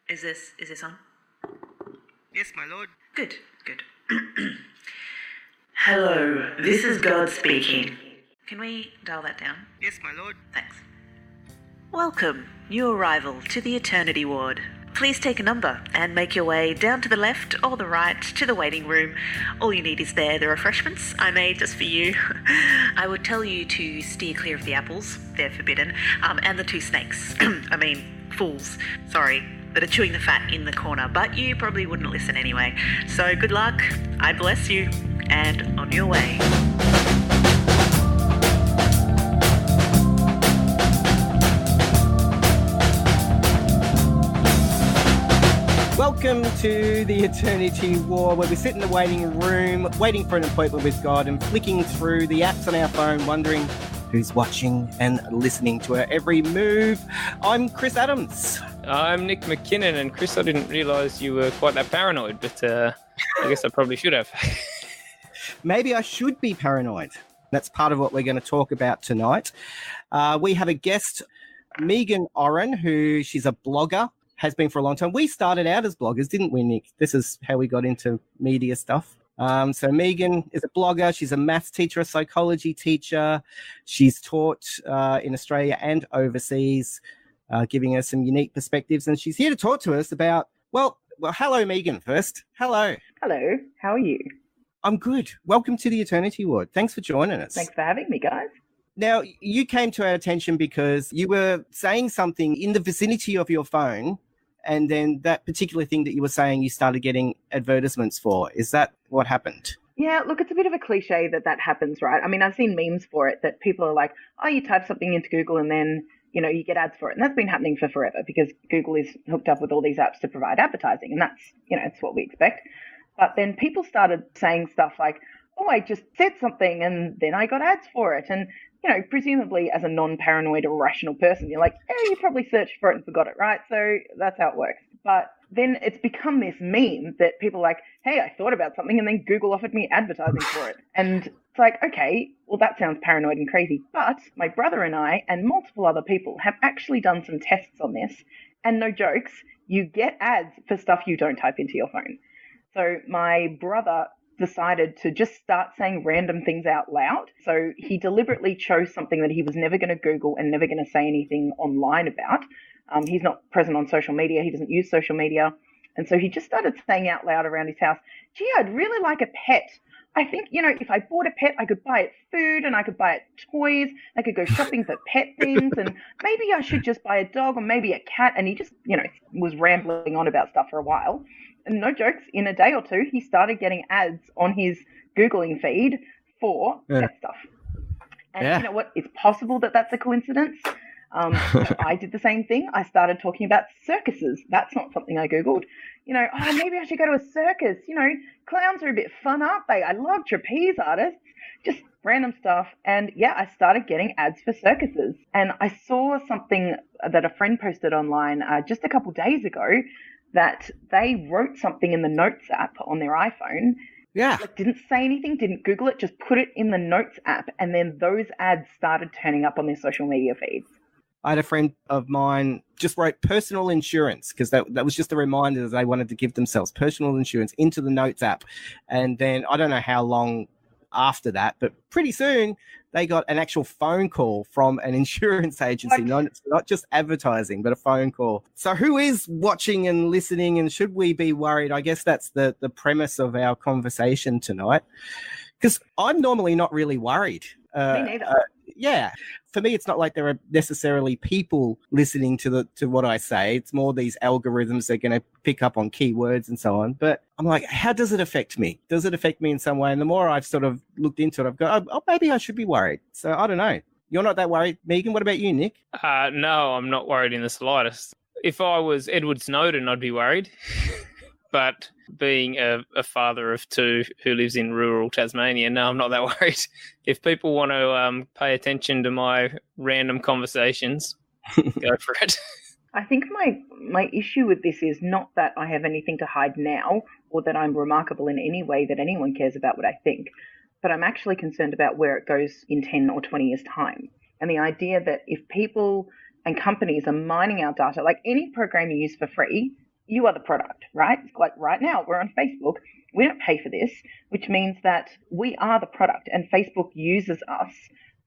Is this on? Yes, my lord. Good. Hello, this is God speaking. Can we dial that down? Yes, my lord. Thanks. Welcome, new arrival to the Eternity Ward. Please take a number and make your way down to the left or the right to the waiting room. All you need is the refreshments I made just for you. I would tell you to steer clear of the apples, they're forbidden, and the 2 snakes. I mean, fools, sorry, that are chewing the fat in the corner, but you probably wouldn't listen anyway. So good luck, I bless you, and on your way. Welcome to the Eternity War, where we sit in the waiting room, waiting for an appointment with God and flicking through the apps on our phone, wondering who's watching and listening to our every move. I'm Chris Adams. I'm Nick McKinnon, and Chris, I didn't realise you were quite that paranoid, but I guess I probably should have. Maybe I should be paranoid. That's part of what we're going to talk about tonight. We have a guest, Megan Oren, she's a blogger. Has been for a long time. We started out as bloggers, didn't we, Nick? This is how we got into media stuff. So Megan is a blogger. She's a maths teacher, a psychology teacher. She's taught in Australia and overseas, giving us some unique perspectives. And she's here to talk to us about, well, hello, Megan, first. Hello. Hello. How are you? I'm good. Welcome to the Eternity Ward. Thanks for joining us. Thanks for having me, guys. Now, you came to our attention because you were saying something in the vicinity of your phone, and then that particular thing that you were saying, you started getting advertisements for. Is that what happened? Yeah, look, it's a bit of a cliche that happens, right? I mean, I've seen memes for it that people are like, oh, you type something into Google and then, you get ads for it. And that's been happening for forever because Google is hooked up with all these apps to provide advertising. And that's, it's what we expect. But then people started saying stuff like, oh, I just said something and then I got ads for it. And, presumably as a non-paranoid or rational person, you're like, you probably searched for it and forgot it, right? So that's how it works. But then it's become this meme that people are like, hey, I thought about something and then Google offered me advertising for it. And it's like, okay, well, that sounds paranoid and crazy. But my brother and I and multiple other people have actually done some tests on this. And no jokes, you get ads for stuff you don't type into your phone. So my brother decided to just start saying random things out loud. So he deliberately chose something that he was never going to Google and never going to say anything online about. He's not present on social media. He doesn't use social media. And so he just started saying out loud around his house, gee, I'd really like a pet. I think, if I bought a pet, I could buy it food and I could buy it toys. I could go shopping for pet things and maybe I should just buy a dog or maybe a cat. And he just, was rambling on about stuff for a while. And no jokes, in a day or two, he started getting ads on his Googling feed for pet stuff. And you know what? It's possible that that's a coincidence. I did the same thing. I started talking about circuses. That's not something I Googled. Maybe I should go to a circus. Clowns are a bit fun, aren't they? I love trapeze artists. Just random stuff. And yeah, I started getting ads for circuses. And I saw something that a friend posted online just a couple days ago that they wrote something in the Notes app on their iPhone. Yeah. Didn't say anything, didn't Google it, just put it in the Notes app. And then those ads started turning up on their social media feeds. I had a friend of mine just wrote personal insurance because that was just a reminder that they wanted to give themselves personal insurance into the Notes app. And then I don't know how long after that, but pretty soon they got an actual phone call from an insurance agency, not just advertising, but a phone call. So who is watching and listening, and should we be worried? I guess that's the premise of our conversation tonight, because I'm normally not really worried. Me neither. Yeah. For me, it's not like there are necessarily people listening to what I say. It's more these algorithms that are going to pick up on keywords and so on. But I'm like, how does it affect me? Does it affect me in some way? And the more I've sort of looked into it, I've got, oh, maybe I should be worried. So I don't know. You're not that worried, Megan? What about you, Nick? No, I'm not worried in the slightest. If I was Edward Snowden, I'd be worried. But being a father of 2 who lives in rural Tasmania, no, I'm not that worried. If people want to pay attention to my random conversations, go for it. I think my issue with this is not that I have anything to hide now or that I'm remarkable in any way that anyone cares about what I think, but I'm actually concerned about where it goes in 10 or 20 years' time. And the idea that if people and companies are mining our data, like any program you use for free, you are the product, right? Like right now, we're on Facebook. We don't pay for this, which means that we are the product and Facebook uses us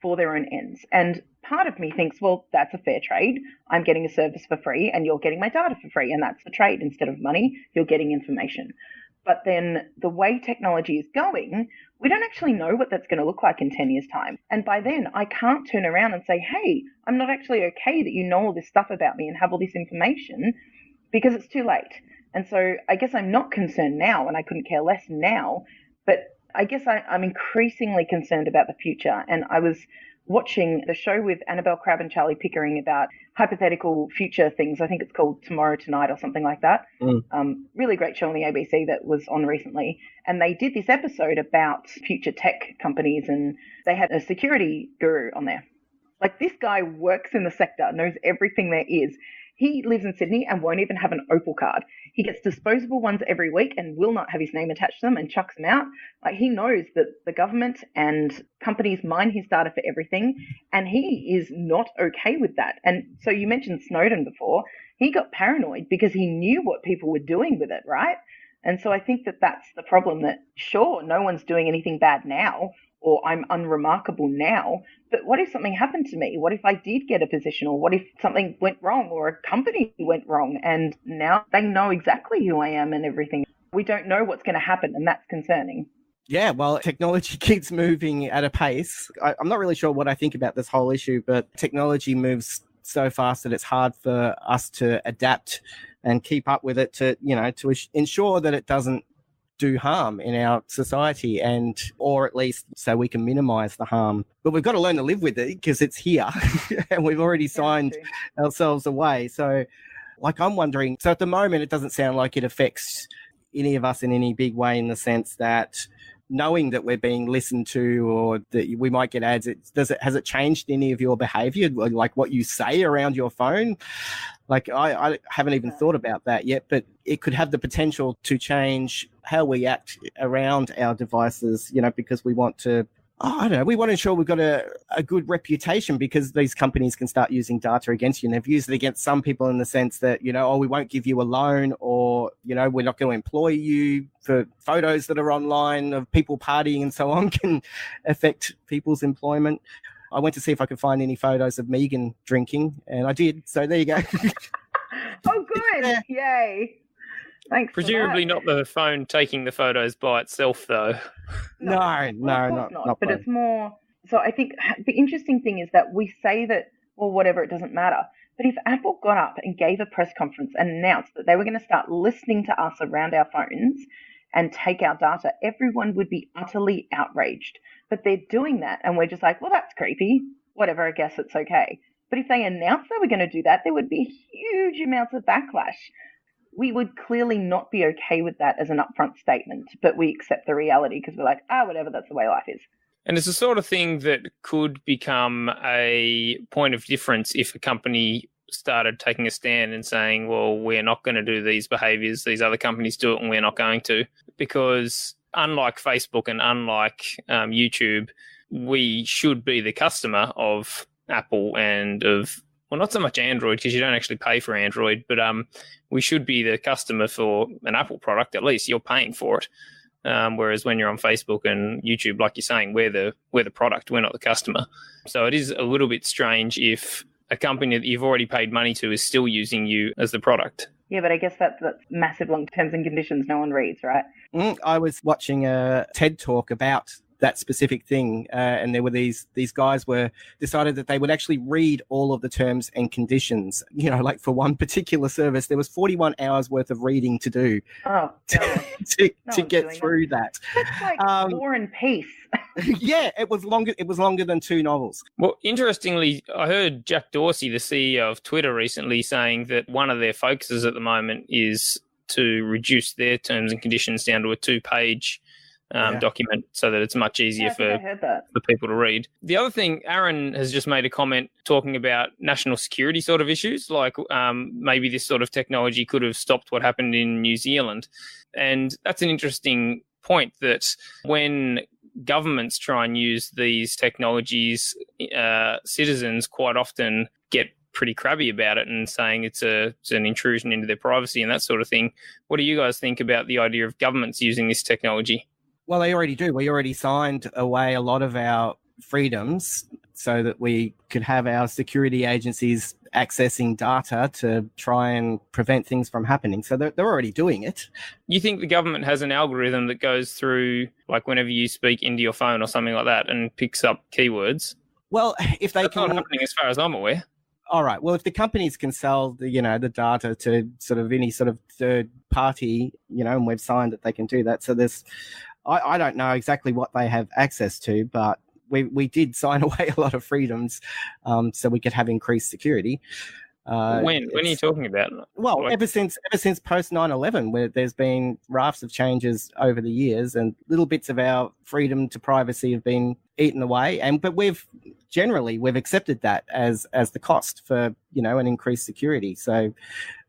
for their own ends. And part of me thinks, well, that's a fair trade. I'm getting a service for free and you're getting my data for free. And that's the trade. Instead of money, you're getting information. But then the way technology is going, we don't actually know what that's going to look like in 10 years' time. And by then, I can't turn around and say, hey, I'm not actually okay that you know all this stuff about me and have all this information, because it's too late. And so I guess I'm not concerned now, and I couldn't care less now, but I guess I'm increasingly concerned about the future. And I was watching the show with Annabelle Crabb and Charlie Pickering about hypothetical future things. I think it's called Tomorrow Tonight or something like that. Really great show on the ABC that was on recently. And they did this episode about future tech companies, and they had a security guru on there. Like, this guy works in the sector, knows everything there is. He lives in Sydney and won't even have an Opal card. He gets disposable ones every week and will not have his name attached to them and chucks them out. Like, he knows that the government and companies mine his data for everything, and he is not okay with that. And so you mentioned Snowden before. He got paranoid because he knew what people were doing with it, right? And so I think that that's the problem, that sure, no one's doing anything bad now, or I'm unremarkable now, but what if something happened to me? What if I did get a position, or what if something went wrong, or a company went wrong, and now they know exactly who I am and everything? We don't know what's going to happen, and that's concerning. Yeah, well, technology keeps moving at a pace. I'm not really sure what I think about this whole issue, but technology moves so fast that it's hard for us to adapt and keep up with it to ensure that it doesn't do harm in our society, or at least so we can minimize the harm. But we've got to learn to live with it because it's here and we've already signed ourselves away. So I'm wondering, so at the moment, it doesn't sound like it affects any of us in any big way, in the sense that knowing that we're being listened to or that we might get ads, has it changed any of your behavior, like what you say around your phone? Like, I haven't even thought about that yet, but it could have the potential to change how we act around our devices, because we want to, we want to ensure we've got a good reputation, because these companies can start using data against you. And they've used it against some people in the sense that, we won't give you a loan, or, we're not going to employ you for photos that are online of people partying and so on can affect people's employment. I went to see if I could find any photos of Megan drinking, and I did. So there you go. Oh, good. Yeah. Yay. Thanks. Presumably not the phone taking the photos by itself, though. No, not. But it's more. So I think the interesting thing is that we say that, well, whatever, it doesn't matter. But if Apple got up and gave a press conference and announced that they were going to start listening to us around our phones and take our data, everyone would be utterly outraged. But they're doing that, and we're just like, well, that's creepy. Whatever, I guess it's okay. But if they announced they were going to do that, there would be huge amounts of backlash. We would clearly not be okay with that as an upfront statement, but we accept the reality because we're like, whatever, that's the way life is. And it's the sort of thing that could become a point of difference if a company started taking a stand and saying, well, we're not going to do these behaviors, these other companies do it and we're not going to. Because unlike Facebook and unlike YouTube, we should be the customer of Apple and of, well, not so much Android, because you don't actually pay for Android, but we should be the customer for an Apple product. At least you're paying for it. Whereas when you're on Facebook and YouTube, like you're saying, we're the product, we're not the customer. So it is a little bit strange if a company that you've already paid money to is still using you as the product. Yeah, but I guess that's massive long terms and conditions no one reads, right? I was watching a TED talk about that specific thing, and there were these guys decided that they would actually read all of the terms and conditions. Like for one particular service, there was 41 hours worth of reading to do to get through that. That's like War and Peace. Yeah, it was longer. It was longer than 2 novels. Well, interestingly, I heard Jack Dorsey, the CEO of Twitter, recently saying that one of their focuses at the moment is to reduce their terms and conditions down to a 2-page document, so that it's much easier for people to read. The other thing, Aaron has just made a comment talking about national security sort of issues, like maybe this sort of technology could have stopped what happened in New Zealand. And that's an interesting point, that when governments try and use these technologies, citizens quite often get pretty crabby about it and saying it's an intrusion into their privacy and that sort of thing. What do you guys think about the idea of governments using this technology? Well, they already do. We already signed away a lot of our freedoms so that we could have our security agencies accessing data to try and prevent things from happening. So they're already doing it. You think the government has an algorithm that goes through, like whenever you speak into your phone or something like that and picks up keywords? Well, if they That's not happening as far as I'm aware. All right. Well, if the companies can sell the data to sort of any sort of third party, and we've signed that they can do that. So I don't know exactly what they have access to, but we did sign away a lot of freedoms so we could have increased security. When are you talking about? Well, ever since post 9/11, where there's been rafts of changes over the years, and little bits of our freedom to privacy have been eaten away. But we've accepted that as the cost for an increased security. So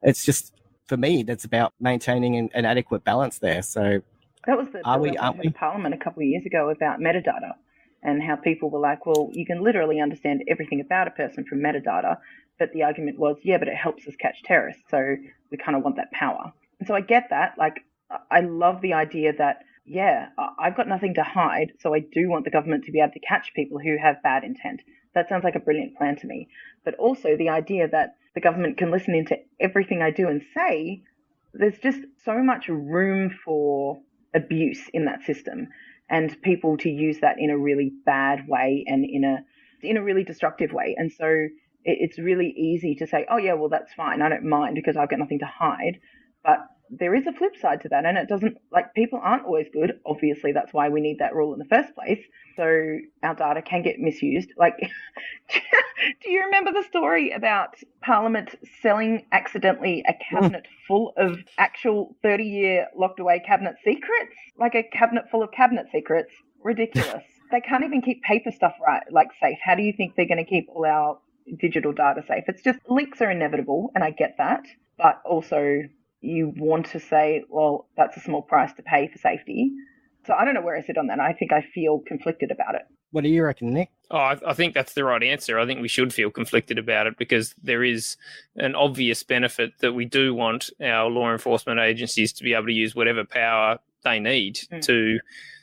it's just, for me, that's about maintaining an adequate balance there. So that was the bill that went to Parliament a couple of years ago about metadata, and how people were like, well, you can literally understand everything about a person from metadata. But the argument was, yeah, but it helps us catch terrorists. So we kind of want that power. And so I get that. Like, I love the idea that, yeah, I've got nothing to hide. So I do want the government to be able to catch people who have bad intent. That sounds like a brilliant plan to me. But also the idea that the government can listen into everything I do and say, there's just so much room for abuse in that system, and people to use that in a really bad way and in a really destructive way. And so it's really easy to say, oh yeah, well, that's fine, I don't mind because I've got nothing to hide. But there is a flip side to that, and it doesn't, like, people aren't always good. Obviously, that's why we need that rule in the first place. So our data can get misused. Like, do you remember the story about Parliament selling accidentally a cabinet full of actual 30-year locked away cabinet secrets? Like a cabinet full of cabinet secrets? Ridiculous. They can't even keep paper stuff safe. How do you think they're going to keep all our digital data safe? It's just, leaks are inevitable, and I get that. But also, you want to say, well, that's a small price to pay for safety. So I don't know where I sit on that. I think I feel conflicted about it. What do you reckon, Nick? Oh, I think that's the right answer. I think we should feel conflicted about it because there is an obvious benefit that we do want our law enforcement agencies to be able to use whatever power they need to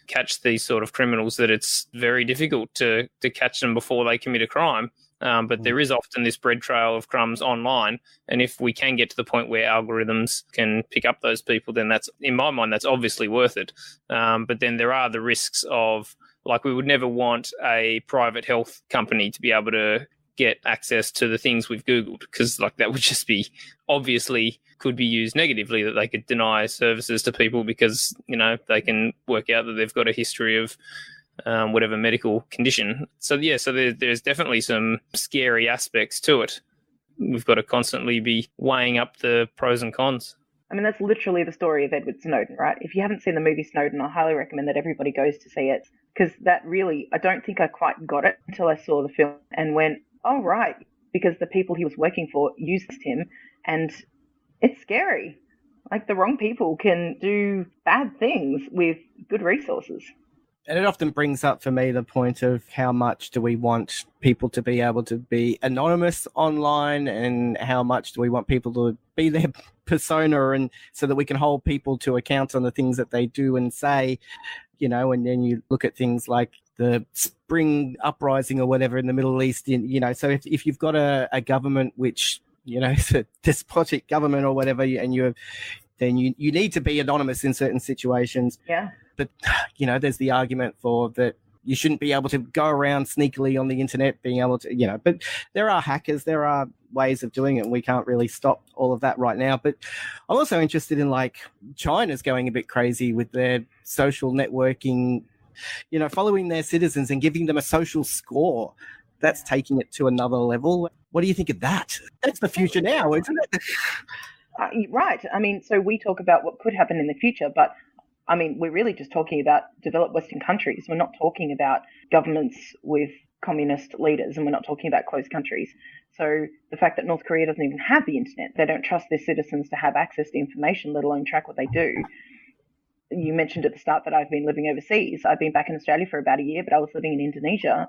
catch these sort of criminals, that it's very difficult to catch them before they commit a crime. But there is often this bread trail of crumbs online. And if we can get to the point where algorithms can pick up those people, then that's, in my mind, that's obviously worth it. But then there are the risks of, like, we would never want a private health company to be able to get access to the things we've Googled, because like that would just be, obviously could be used negatively, that they could deny services to people because, they can work out that they've got a history of whatever medical condition. So yeah, so there's definitely some scary aspects to it. We've got to constantly be weighing up the pros and cons. I mean, that's literally the story of Edward Snowden, right? If you haven't seen the movie Snowden, I highly recommend that everybody goes to see it, because that really, I don't think I quite got it until I saw the film and went, oh, right, because the people he was working for used him, and it's scary. Like, the wrong people can do bad things with good resources. And it often brings up for me the point of how much do we want people to be able to be anonymous online, and how much do we want people to be their persona, and so that we can hold people to account on the things that they do and say, and then you look at things like the spring uprising or whatever in the Middle East, so if you've got a government which, is a despotic government or whatever, and you need to be anonymous in certain situations. Yeah. But, there's the argument for that you shouldn't be able to go around sneakily on the internet, being able to, but there are hackers, there are ways of doing it, and we can't really stop all of that right now. But I'm also interested in, like, China's going a bit crazy with their social networking, following their citizens and giving them a social score. That's taking it to another level. What do you think of that? That's the future now, isn't it? Right. I mean, so we talk about what could happen in the future, but I mean, we're really just talking about developed Western countries. We're not talking about governments with communist leaders, and we're not talking about closed countries. So the fact that North Korea doesn't even have the internet, they don't trust their citizens to have access to information, let alone track what they do. You mentioned at the start that I've been living overseas. I've been back in Australia for about a year, but I was living in Indonesia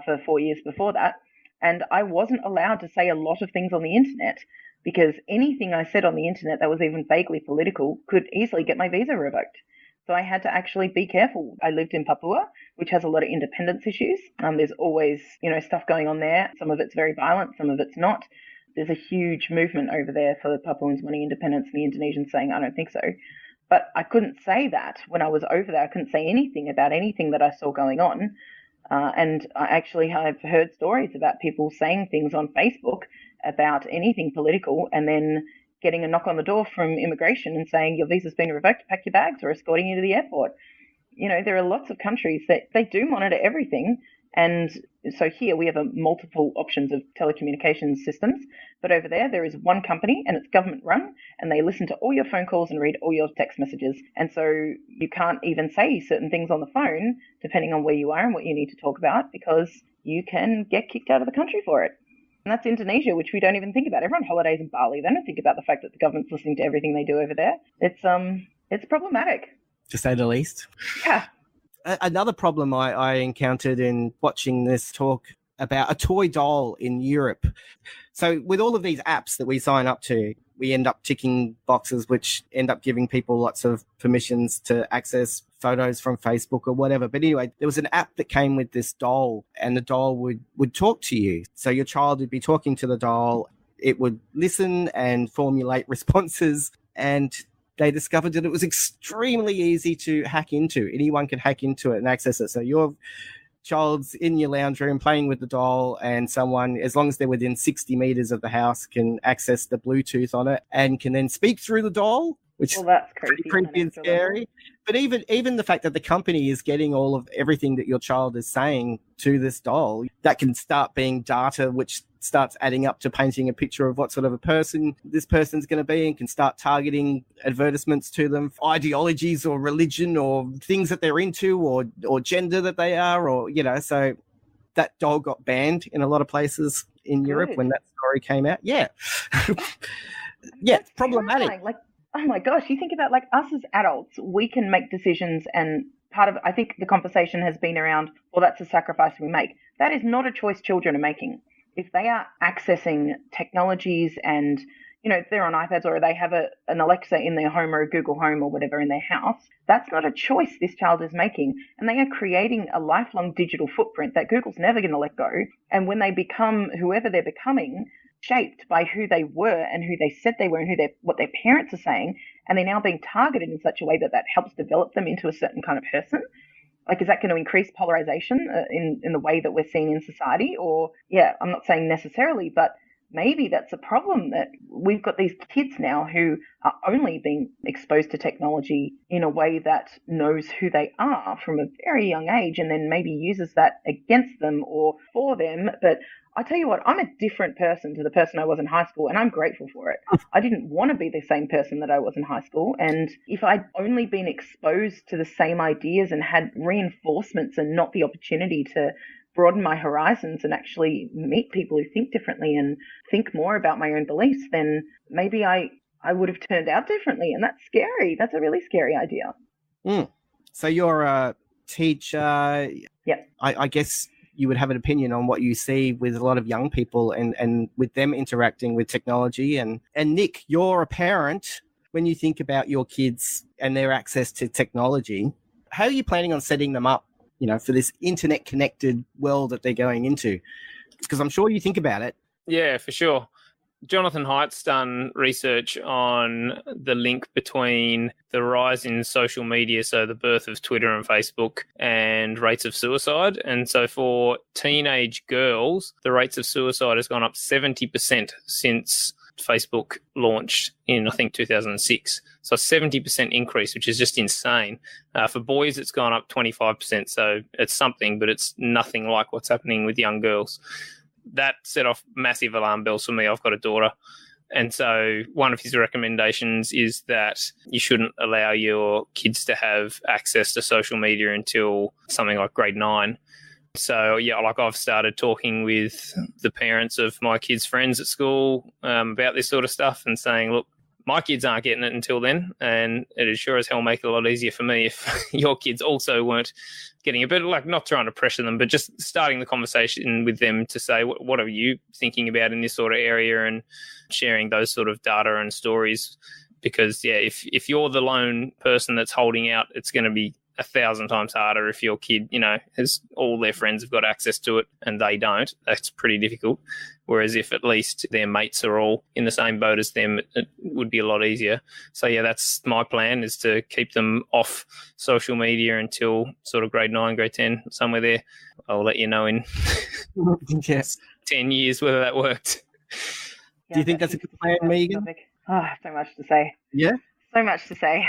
for 4 years before that. And I wasn't allowed to say a lot of things on the internet because anything I said on the internet that was even vaguely political could easily get my visa revoked. So I had to actually be careful. I lived in Papua, which has a lot of independence issues. There's always, stuff going on there. Some of it's very violent, some of it's not. There's a huge movement over there for the Papuans wanting independence and the Indonesians saying, I don't think so. But I couldn't say that when I was over there. I couldn't say anything about anything that I saw going on. And I actually have heard stories about people saying things on Facebook about anything political and then getting a knock on the door from immigration and saying your visa's been revoked, pack your bags, or escorting you to the airport. There are lots of countries that they do monitor everything. And so here we have multiple options of telecommunications systems. But over there is one company and it's government run and they listen to all your phone calls and read all your text messages. And so you can't even say certain things on the phone depending on where you are and what you need to talk about because you can get kicked out of the country for it. And that's Indonesia, which we don't even think about. Everyone holidays in Bali. They don't think about the fact that the government's listening to everything they do over there. It's problematic. To say the least. Yeah. Another problem I encountered in watching this talk about a toy doll in Europe. So with all of these apps that we sign up to, we end up ticking boxes which end up giving people lots of permissions to access photos from Facebook or whatever. But anyway, there was an app that came with this doll and the doll would talk to you. So your child would be talking to the doll. It would listen and formulate responses, and they discovered that it was extremely easy to hack into. Anyone could hack into it and access it. So your child's in your lounge room playing with the doll, and someone, as long as they're within 60 meters of the house, can access the Bluetooth on it and can then speak through the doll, which that's is pretty creepy and scary. Level. But even the fact that the company is getting all of everything that your child is saying to this doll, that can start being data which starts adding up to painting a picture of what sort of a person this person's going to be, and can start targeting advertisements to them, ideologies or religion or things that they're into or gender that they are, or, so that doll got banned in a lot of places in Europe when that story came out. Yeah. Yeah, it's problematic. Terrifying. Oh my gosh, you think about us as adults, we can make decisions, and part of, I think the conversation has been around, well, that's a sacrifice we make. That is not a choice children are making. If they are accessing technologies and, if they're on iPads or they have an Alexa in their home or a Google Home or whatever in their house, that's not a choice this child is making. And they are creating a lifelong digital footprint that Google's never going to let go. And when they become whoever they're becoming, shaped by who they were and who they said they were and what their parents are saying, and they're now being targeted in such a way that helps develop them into a certain kind of person. Is that going to increase polarization in the way that we're seeing in society? Or, I'm not saying necessarily, but maybe that's a problem, that we've got these kids now who are only being exposed to technology in a way that knows who they are from a very young age and then maybe uses that against them or for them. But I tell you what, I'm a different person to the person I was in high school, and I'm grateful for it. I didn't want to be the same person that I was in high school. And if I'd only been exposed to the same ideas and had reinforcements and not the opportunity to broaden my horizons and actually meet people who think differently and think more about my own beliefs, then maybe I would have turned out differently. And that's scary. That's a really scary idea. So you're a teacher. Yep. I guess you would have an opinion on what you see with a lot of young people and with them interacting with technology. And Nick, you're a parent. When you think about your kids and their access to technology, how are you planning on setting them up, for this internet connected world that they're going into? Because I'm sure you think about it. Yeah, for sure. Jonathan Haidt's done research on the link between the rise in social media, so the birth of Twitter and Facebook, and rates of suicide. And so for teenage girls, the rates of suicide has gone up 70% since Facebook launched in, I think, 2006. So a 70% increase, which is just insane. For boys, it's gone up 25%. So it's something, but it's nothing like what's happening with young girls. That set off massive alarm bells for me. I've got a daughter. And so one of his recommendations is that you shouldn't allow your kids to have access to social media until something like grade 9. So, I've started talking with the parents of my kids' friends at school about this sort of stuff and saying, look, my kids aren't getting it until then, and it'd sure as hell make it a lot easier for me if your kids also weren't getting it. But like, not trying to pressure them, but just starting the conversation with them to say, what are you thinking about in this sort of area, and sharing those sort of data and stories. Because, yeah, if you're the lone person that's holding out, it's going to be 1,000 times harder if your kid, has all their friends have got access to it and they don't. That's pretty difficult. Whereas if at least their mates are all in the same boat as them, it would be a lot easier. So, yeah, that's my plan, is to keep them off social media until sort of grade 9, grade 10, somewhere there. I'll let you know in Yes. 10 years whether that worked. Do you think that's a good plan, Megan? Oh, so much to say. Yeah? So much to say.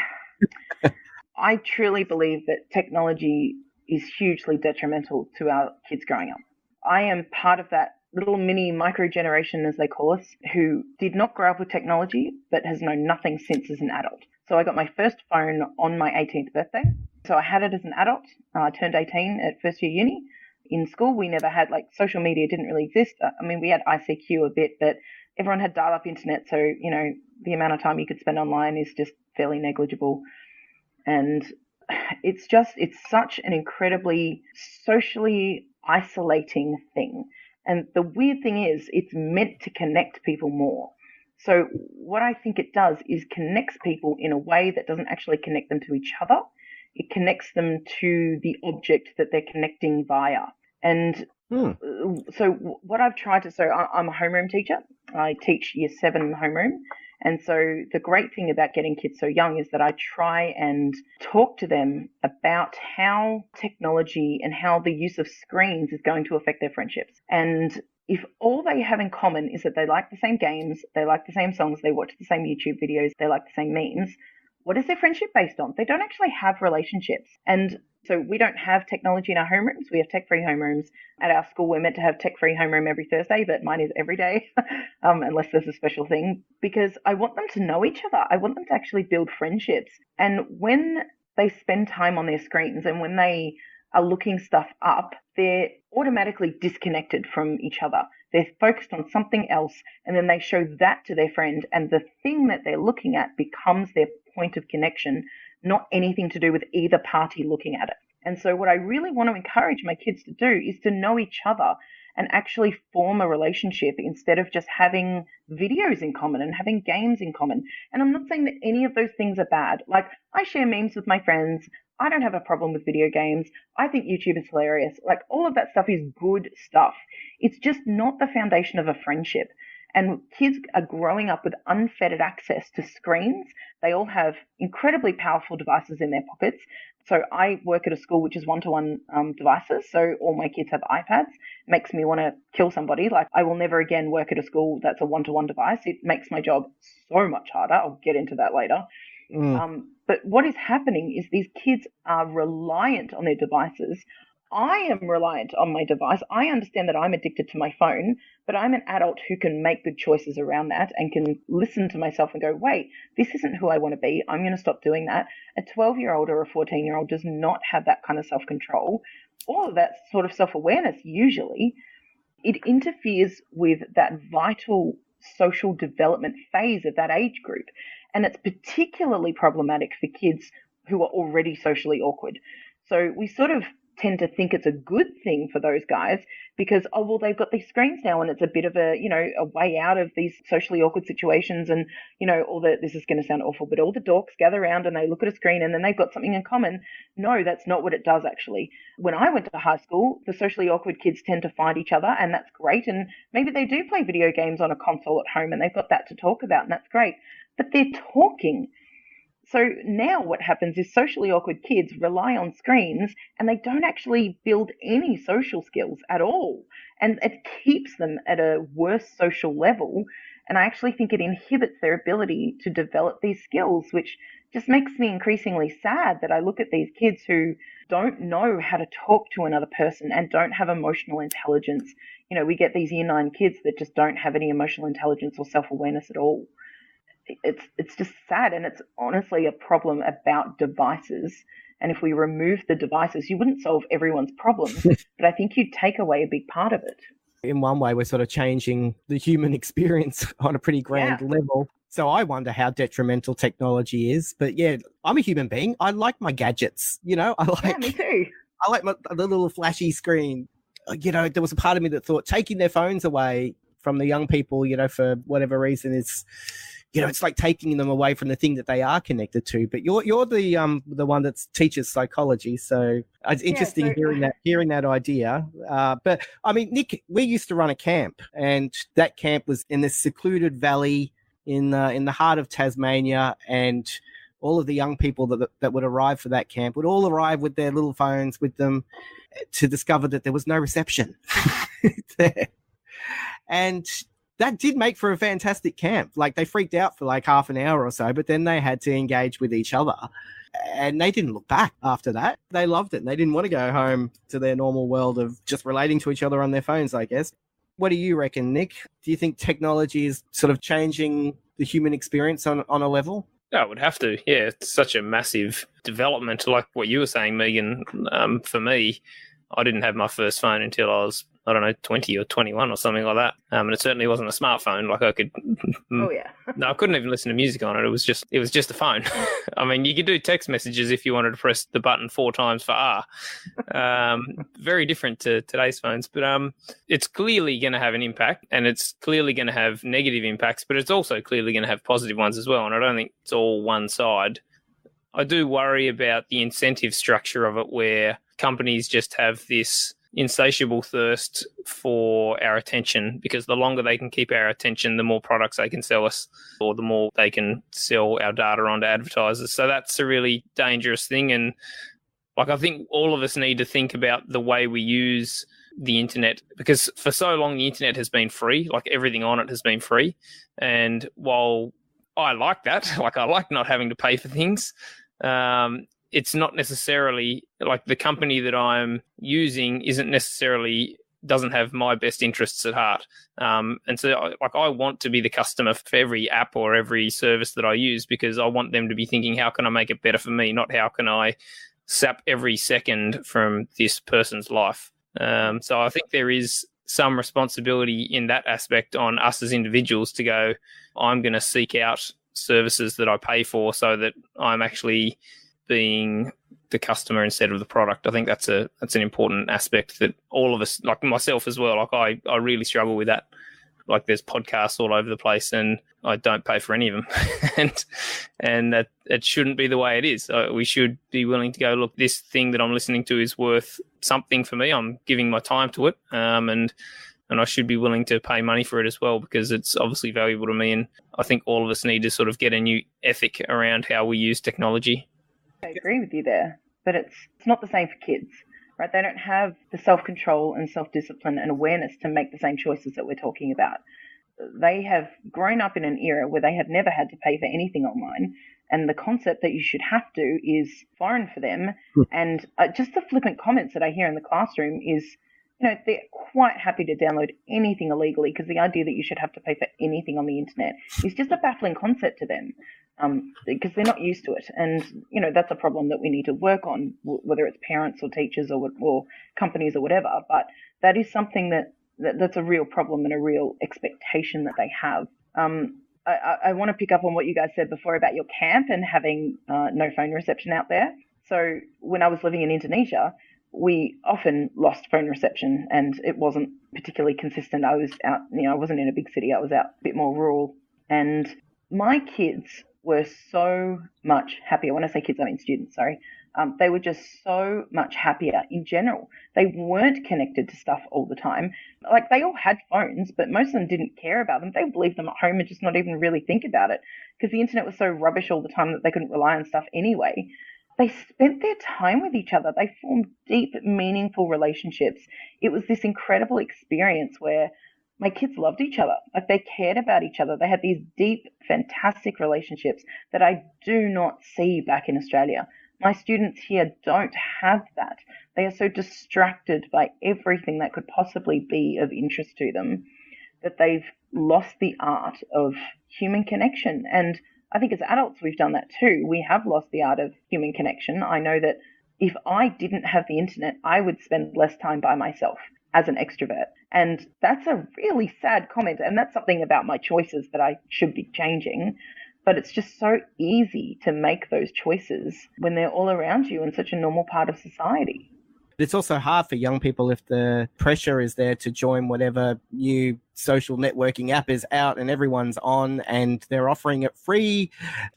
I truly believe that technology is hugely detrimental to our kids growing up. I am part of that little mini micro generation, as they call us, who did not grow up with technology, but has known nothing since as an adult. So I got my first phone on my 18th birthday. So I had it as an adult. I turned 18 at first year uni. In school, we never had, social media didn't really exist. We had ICQ a bit, but everyone had dial-up internet. So, the amount of time you could spend online is just fairly negligible. And it's such an incredibly socially isolating thing. And the weird thing is, it's meant to connect people more. So what I think it does is connects people in a way that doesn't actually connect them to each other. It connects them to the object that they're connecting via. And so what I've tried to, I'm a homeroom teacher. I teach year 7 homeroom. And so the great thing about getting kids so young is that I try and talk to them about how technology and how the use of screens is going to affect their friendships. And if all they have in common is that they like the same games, they like the same songs, they watch the same YouTube videos, they like the same memes, what is their friendship based on? They don't actually have relationships. And so we don't have technology in our homerooms. We have tech-free homerooms. At our school, we're meant to have tech-free homeroom every Thursday, but mine is every day, unless there's a special thing, because I want them to know each other. I want them to actually build friendships. And when they spend time on their screens and when they are looking stuff up, they're automatically disconnected from each other. They're focused on something else, and then they show that to their friend, and the thing that they're looking at becomes their point of connection, not anything to do with either party looking at it. And so what I really want to encourage my kids to do is to know each other and actually form a relationship instead of just having videos in common and having games in common. And I'm not saying that any of those things are bad. Like, I share memes with my friends. I don't have a problem with video games. I think YouTube is hilarious. Like, all of that stuff is good stuff. It's just not the foundation of a friendship. And kids are growing up with unfettered access to screens. They all have incredibly powerful devices in their pockets. So I work at a school which is one-to-one devices. So all my kids have iPads. It makes me want to kill somebody. Like, I will never again work at a school that's a one-to-one device. It makes my job so much harder. I'll get into that later. But what is happening is these kids are reliant on their devices. I am reliant on my device. I understand that I'm addicted to my phone, but I'm an adult who can make good choices around that and can listen to myself and go, wait, this isn't who I want to be. I'm going to stop doing that. A 12-year-old or a 14-year-old does not have that kind of self-control or that sort of self-awareness usually. It interferes with that vital social development phase of that age group. And it's particularly problematic for kids who are already socially awkward. So we sort of tend to think it's a good thing for those guys because, oh, well, they've got these screens now and it's a bit of a, a way out of these socially awkward situations. And, this is going to sound awful, but all the dorks gather around and they look at a screen and then they've got something in common. No, that's not what it does, actually. When I went to high school, the socially awkward kids tend to find each other, and that's great. And maybe they do play video games on a console at home and they've got that to talk about, and that's great. But they're talking. So now what happens is socially awkward kids rely on screens and they don't actually build any social skills at all. And it keeps them at a worse social level. And I actually think it inhibits their ability to develop these skills, which just makes me increasingly sad that I look at these kids who don't know how to talk to another person and don't have emotional intelligence. We get these year 9 kids that just don't have any emotional intelligence or self-awareness at all. It's just sad, and it's honestly a problem about devices. And if we remove the devices, you wouldn't solve everyone's problems, but I think you'd take away a big part of it. In one way, we're sort of changing the human experience on a pretty grand level. So I wonder how detrimental technology is. But yeah, I'm a human being. I like my gadgets. You know, Yeah, me too. I like the little flashy screen. You know, there was a part of me that thought taking their phones away from the young people, you know, for whatever reason is, you know, it's like taking them away from the thing that they are connected to. But you're the one that teaches psychology, so it's interesting hearing that idea. But I mean, Nick, we used to run a camp, and that camp was in this secluded valley in the heart of Tasmania, and all of the young people that would arrive for that camp would all arrive with their little phones with them to discover that there was no reception there. And that did make for a fantastic camp. Like, they freaked out for like half an hour or so, but then they had to engage with each other. And they didn't look back after that. They loved it. And they didn't want to go home to their normal world of just relating to each other on their phones, I guess. What do you reckon, Nick? Do you think technology is sort of changing the human experience on a level? Oh, it would have to. Yeah, it's such a massive development. Like what you were saying, Megan, for me, I didn't have my first phone until I was, 20 or 21 or something like that. And it certainly wasn't a smartphone. Like I could, Oh yeah. no, I couldn't even listen to music on it. It was just a phone. I mean, you could do text messages if you wanted to press the button 4 times for R. Very different to today's phones, but it's clearly going to have an impact, and it's clearly going to have negative impacts, but it's also clearly going to have positive ones as well. And I don't think it's all one side. I do worry about the incentive structure of it, where companies just have this insatiable thirst for our attention, because the longer they can keep our attention, the more products they can sell us, or the more they can sell our data onto advertisers. So that's a really dangerous thing. And like, I think all of us need to think about the way we use the internet, because for so long the internet has been free, like everything on it has been free. And while I like that, like I like not having to pay for things, it's not necessarily like the company that I'm using doesn't have my best interests at heart. And so I want to be the customer for every app or every service that I use, because I want them to be thinking, how can I make it better for me? Not how can I sap every second from this person's life. So I think there is some responsibility in that aspect on us as individuals to go, I'm going to seek out services that I pay for so that I'm actually being the customer instead of the product. I think that's an important aspect that all of us, like myself as well, like I really struggle with that. Like, there's podcasts all over the place and I don't pay for any of them. and that it shouldn't be the way it is. We should be willing to go, look, this thing that I'm listening to is worth something for me. I'm giving my time to it. And I should be willing to pay money for it as well, because it's obviously valuable to me. And I think all of us need to sort of get a new ethic around how we use technology. I agree with you there, but it's not the same for kids, right? They don't have the self-control and self-discipline and awareness to make the same choices that we're talking about. They have grown up in an era where they have never had to pay for anything online, and the concept that you should have to is foreign for them. And just the flippant comments that I hear in the classroom is, you know, they're quite happy to download anything illegally, because the idea that you should have to pay for anything on the internet is just a baffling concept to them. Because they're not used to it. And, you know, that's a problem that we need to work on, whether it's parents or teachers or companies or whatever. But that is something that's a real problem and a real expectation that they have. I want to pick up on what you guys said before about your camp and having no phone reception out there. So when I was living in Indonesia, we often lost phone reception, and it wasn't particularly consistent. I was out, I wasn't in a big city. I was out a bit more rural. And my kids were so much happier. When I say kids, I mean students, sorry. They were just so much happier in general. They weren't connected to stuff all the time. Like, they all had phones, but most of them didn't care about them. They would leave them at home and just not even really think about it, because the internet was so rubbish all the time that they couldn't rely on stuff anyway. They spent their time with each other. They formed deep, meaningful relationships. It was this incredible experience where my kids loved each other. Like, they cared about each other. They had these deep, fantastic relationships that I do not see back in Australia. My students here don't have that. They are so distracted by everything that could possibly be of interest to them that they've lost the art of human connection. And I think as adults, we've done that too. We have lost the art of human connection. I know that if I didn't have the internet, I would spend less time by myself as an extrovert. And that's a really sad comment. And that's something about my choices that I should be changing. But it's just so easy to make those choices when they're all around you and such a normal part of society. It's also hard for young people if the pressure is there to join whatever new social networking app is out and everyone's on and they're offering it free,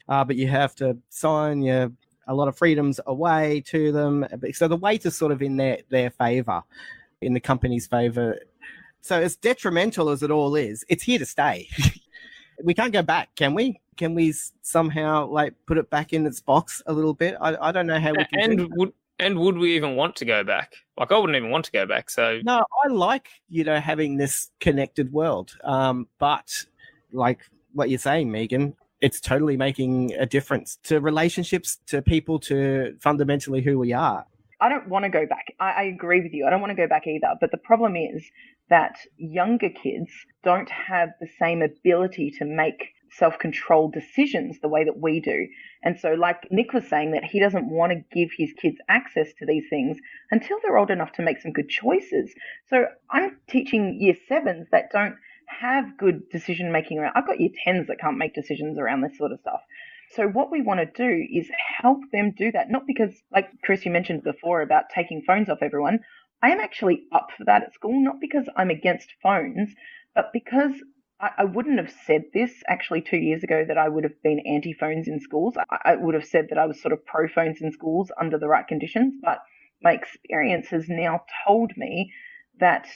but you have to sign a lot of freedoms away to them. So the weight is sort of in their favour, in the company's favour. So as detrimental as it all is, it's here to stay. We can't go back, can we? Can we somehow put it back in its box a little bit? I don't know how we can do that. And would we even want to go back? I wouldn't even want to go back. So no, I like, having this connected world. But like what you're saying, Megan, it's totally making a difference to relationships, to people, to fundamentally who we are. I don't want to go back. I agree with you. I don't want to go back either. But the problem is that younger kids don't have the same ability to make self-controlled decisions the way that we do. And so like Nick was saying, that he doesn't want to give his kids access to these things until they're old enough to make some good choices. So I'm teaching year 7s that don't have good decision making around. I've got year 10s that can't make decisions around this sort of stuff. So what we want to do is help them do that. Not because, like Chris, you mentioned before about taking phones off everyone. I am actually up for that at school, not because I'm against phones, but because I wouldn't have said this actually 2 years ago that I would have been anti-phones in schools. I would have said that I was sort of pro-phones in schools under the right conditions. But my experience has now told me that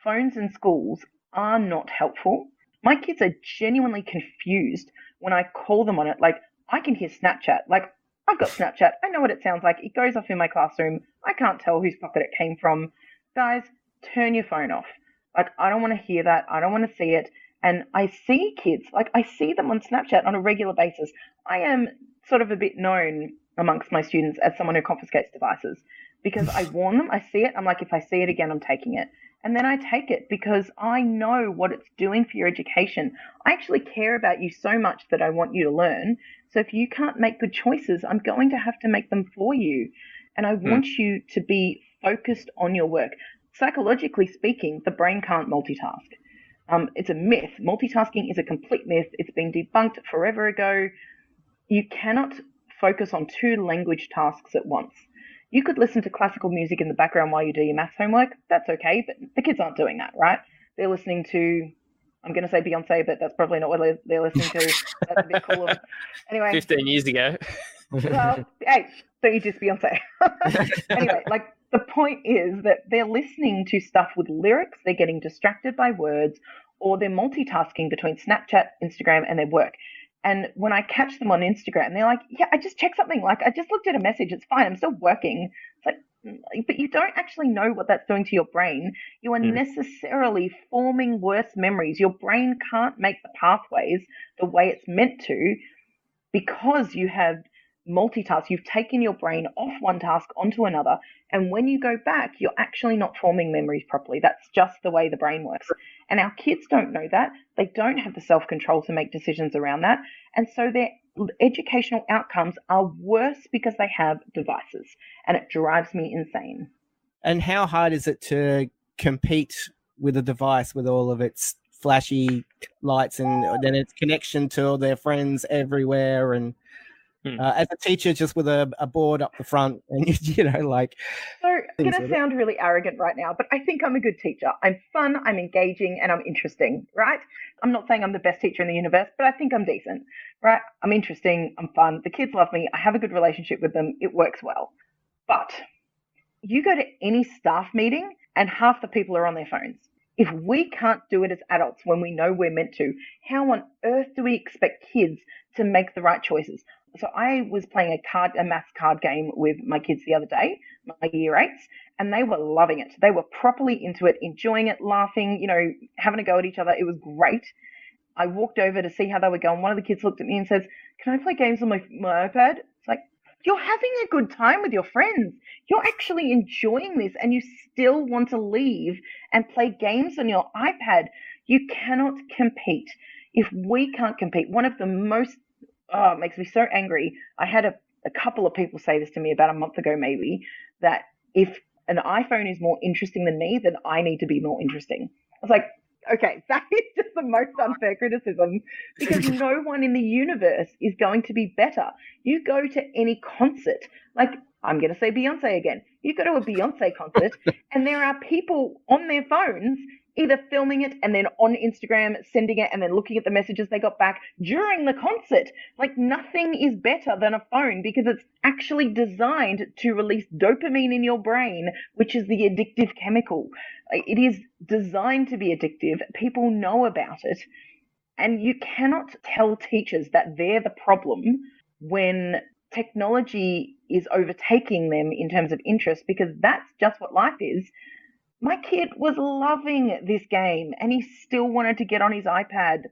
phones in schools are not helpful. My kids are genuinely confused when I call them on it. Like, I can hear Snapchat. Like, I've got Snapchat. I know what it sounds like. It goes off in my classroom. I can't tell whose pocket it came from. Guys, turn your phone off. Like, I don't want to hear that. I don't want to see it. And I see kids, I see them on Snapchat on a regular basis. I am sort of a bit known amongst my students as someone who confiscates devices because I warn them. I see it. I'm like, if I see it again, I'm taking it. And then I take it because I know what it's doing for your education. I actually care about you so much that I want you to learn. So if you can't make good choices, I'm going to have to make them for you. And I want you to be focused on your work. Psychologically speaking, the brain can't multitask. It's a myth. Multitasking is a complete myth. It's been debunked forever ago. You cannot focus on 2 language tasks at once. You could listen to classical music in the background while you do your maths homework. That's okay, but the kids aren't doing that, right? They're listening to, I'm going to say Beyonce, but that's probably not what they're listening to. That's a bit cool. Anyway. 15 years ago. Well, hey, don't you diss Beyonce? Anyway, the point is that they're listening to stuff with lyrics, they're getting distracted by words, or they're multitasking between Snapchat, Instagram, and their work. And when I catch them on Instagram, they're like, yeah, I just checked something. I just looked at a message. It's fine. I'm still working. It's like, but you don't actually know what that's doing to your brain. You are necessarily forming worse memories. Your brain can't make the pathways the way it's meant to because you have multitask. You've taken your brain off one task onto another. And when you go back, you're actually not forming memories properly. That's just the way the brain works. And our kids don't know that. They don't have the self-control to make decisions around that. And so their educational outcomes are worse because they have devices. And it drives me insane. And how hard is it to compete with a device with all of its flashy lights and then its connection to all their friends everywhere and as a teacher, just with a board up the front, and So I'm going to sound really arrogant right now, but I think I'm a good teacher. I'm fun, I'm engaging, and I'm interesting, right? I'm not saying I'm the best teacher in the universe, but I think I'm decent, right? I'm interesting, I'm fun, the kids love me, I have a good relationship with them, it works well. But you go to any staff meeting, and half the people are on their phones. If we can't do it as adults when we know we're meant to, how on earth do we expect kids to make the right choices? So I was playing a maths card game with my kids the other day, my year 8s, and they were loving it. They were properly into it, enjoying it, laughing, having a go at each other. It was great. I walked over to see how they were going. One of the kids looked at me and says, "Can I play games on my iPad?" It's like, you're having a good time with your friends. You're actually enjoying this and you still want to leave and play games on your iPad. You cannot compete. If we can't compete, one of the most it makes me so angry. I had a couple of people say this to me about a month ago, maybe, that if an iPhone is more interesting than me, then I need to be more interesting. I was like, okay, that is just the most unfair criticism because no one in the universe is going to be better. You go to any concert, like I'm going to say Beyonce again. You go to a Beyonce concert and there are people on their phones either filming it and then on Instagram sending it and then looking at the messages they got back during the concert. Like nothing is better than a phone because it's actually designed to release dopamine in your brain, which is the addictive chemical. It is designed to be addictive. People know about it. And you cannot tell teachers that they're the problem when technology is overtaking them in terms of interest, because that's just what life is. My kid was loving this game and he still wanted to get on his iPad.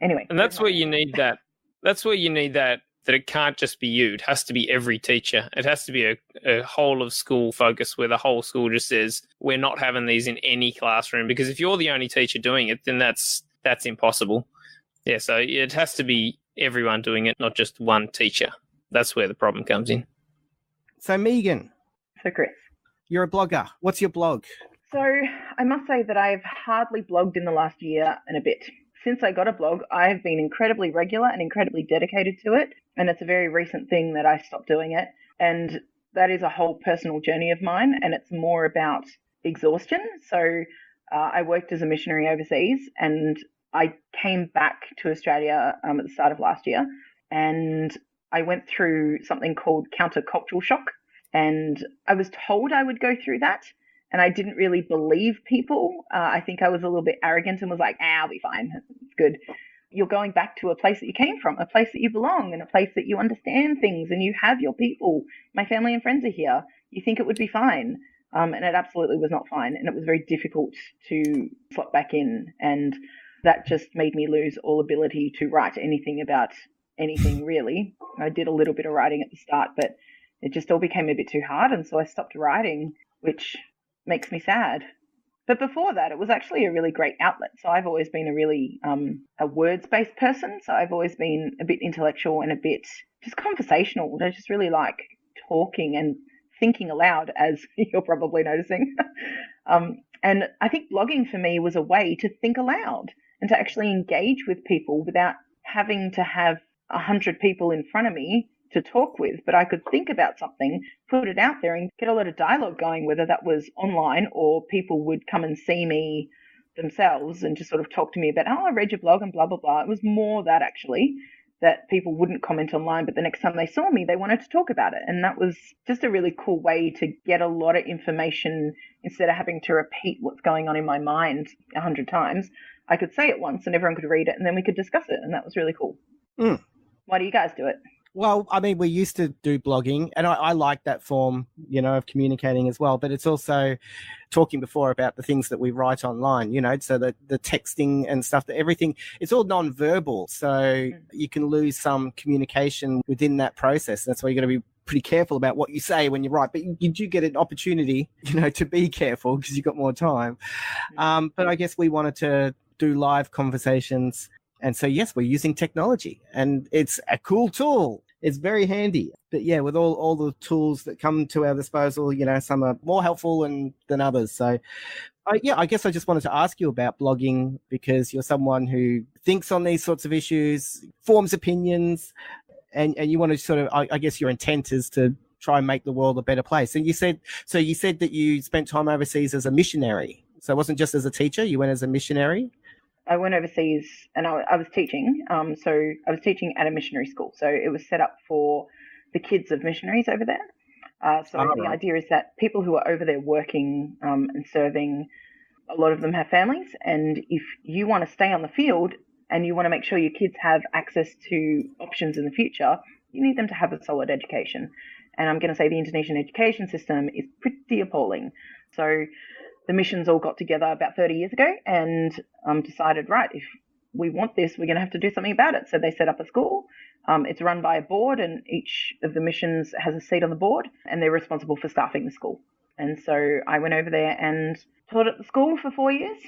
Anyway. And that's where you need that. That's where you need that it can't just be you. It has to be every teacher. It has to be a whole of school focus where the whole school just says, we're not having these in any classroom. Because if you're the only teacher doing it, then that's impossible. Yeah, so it has to be everyone doing it, not just one teacher. That's where the problem comes in. So Megan. So Chris. You're a blogger. What's your blog? So I must say that I've hardly blogged in the last year and a bit. Since I got a blog, I have been incredibly regular and incredibly dedicated to it. And it's a very recent thing that I stopped doing it. And that is a whole personal journey of mine. And it's more about exhaustion. So I worked as a missionary overseas and I came back to Australia at the start of last year. And I went through something called countercultural shock. And I was told I would go through that. And I didn't really believe people. I think I was a little bit arrogant and was like, I'll be fine. It's good. You're going back to a place that you came from, a place that you belong, and a place that you understand things, and you have your people. My family and friends are here. You think it would be fine. And it absolutely was not fine. And it was very difficult to slot back in. And that just made me lose all ability to write anything about anything, really. I did a little bit of writing at the start, but it just all became a bit too hard. And so I stopped writing, which makes me sad. But before that, it was actually a really great outlet. So I've always been a really a words-based person. So I've always been a bit intellectual and a bit just conversational. I just really like talking and thinking aloud, as you're probably noticing. And I think blogging for me was a way to think aloud and to actually engage with people without having to have 100 people in front of me to talk with, but I could think about something, put it out there and get a lot of dialogue going, whether that was online or people would come and see me themselves and just sort of talk to me about, oh, I read your blog and blah, blah, blah. It was more that actually, that people wouldn't comment online, but the next time they saw me, they wanted to talk about it. And that was just a really cool way to get a lot of information instead of having to repeat what's going on in my mind 100 times. I could say it once and everyone could read it and then we could discuss it. And that was really cool. Mm. Why do you guys do it? Well, I mean, we used to do blogging, and I like that form, of communicating as well. But it's also talking before about the things that we write online, so that the texting and stuff, that everything, it's all non-verbal. So you can lose some communication within that process. That's why you got to be pretty careful about what you say when you write. But you do get an opportunity, to be careful because you've got more time. But I guess we wanted to do live conversations. And so, yes, we're using technology and it's a cool tool. It's very handy. But yeah, with all the tools that come to our disposal, some are more helpful than others. So I guess I just wanted to ask you about blogging because you're someone who thinks on these sorts of issues, forms opinions, and you want to sort of, I guess your intent is to try and make the world a better place. And you said that you spent time overseas as a missionary. So it wasn't just as a teacher, you went as a missionary? I went overseas and I was teaching. So I was teaching at a missionary school. So it was set up for the kids of missionaries over there. The idea is that people who are over there working and serving, a lot of them have families. And if you want to stay on the field and you want to make sure your kids have access to options in the future, you need them to have a solid education. And I'm going to say the Indonesian education system is pretty appalling. So the missions all got together about 30 years ago and decided, right, if we want this, we're going to have to do something about it. So they set up a school. It's run by a board and each of the missions has a seat on the board and they're responsible for staffing the school. And so I went over there and taught at the school for 4 years.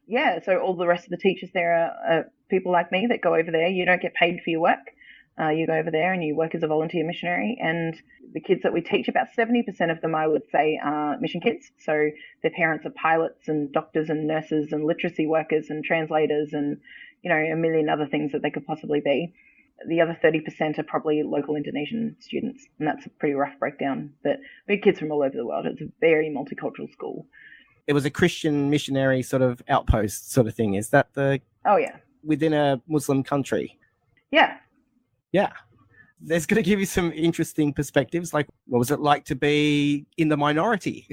Yeah, so all the rest of the teachers there are people like me that go over there. You don't get paid for your work. You go over there and you work as a volunteer missionary, and the kids that we teach, about 70% of them, I would say, are mission kids. So their parents are pilots and doctors and nurses and literacy workers and translators and, a million other things that they could possibly be. The other 30% are probably local Indonesian students, and that's a pretty rough breakdown. But we have kids from all over the world. It's a very multicultural school. It was a Christian missionary sort of outpost sort of thing. Is that Oh, yeah. within a Muslim country? Yeah. Yeah. There's going to give you some interesting perspectives. Like, what was it like to be in the minority?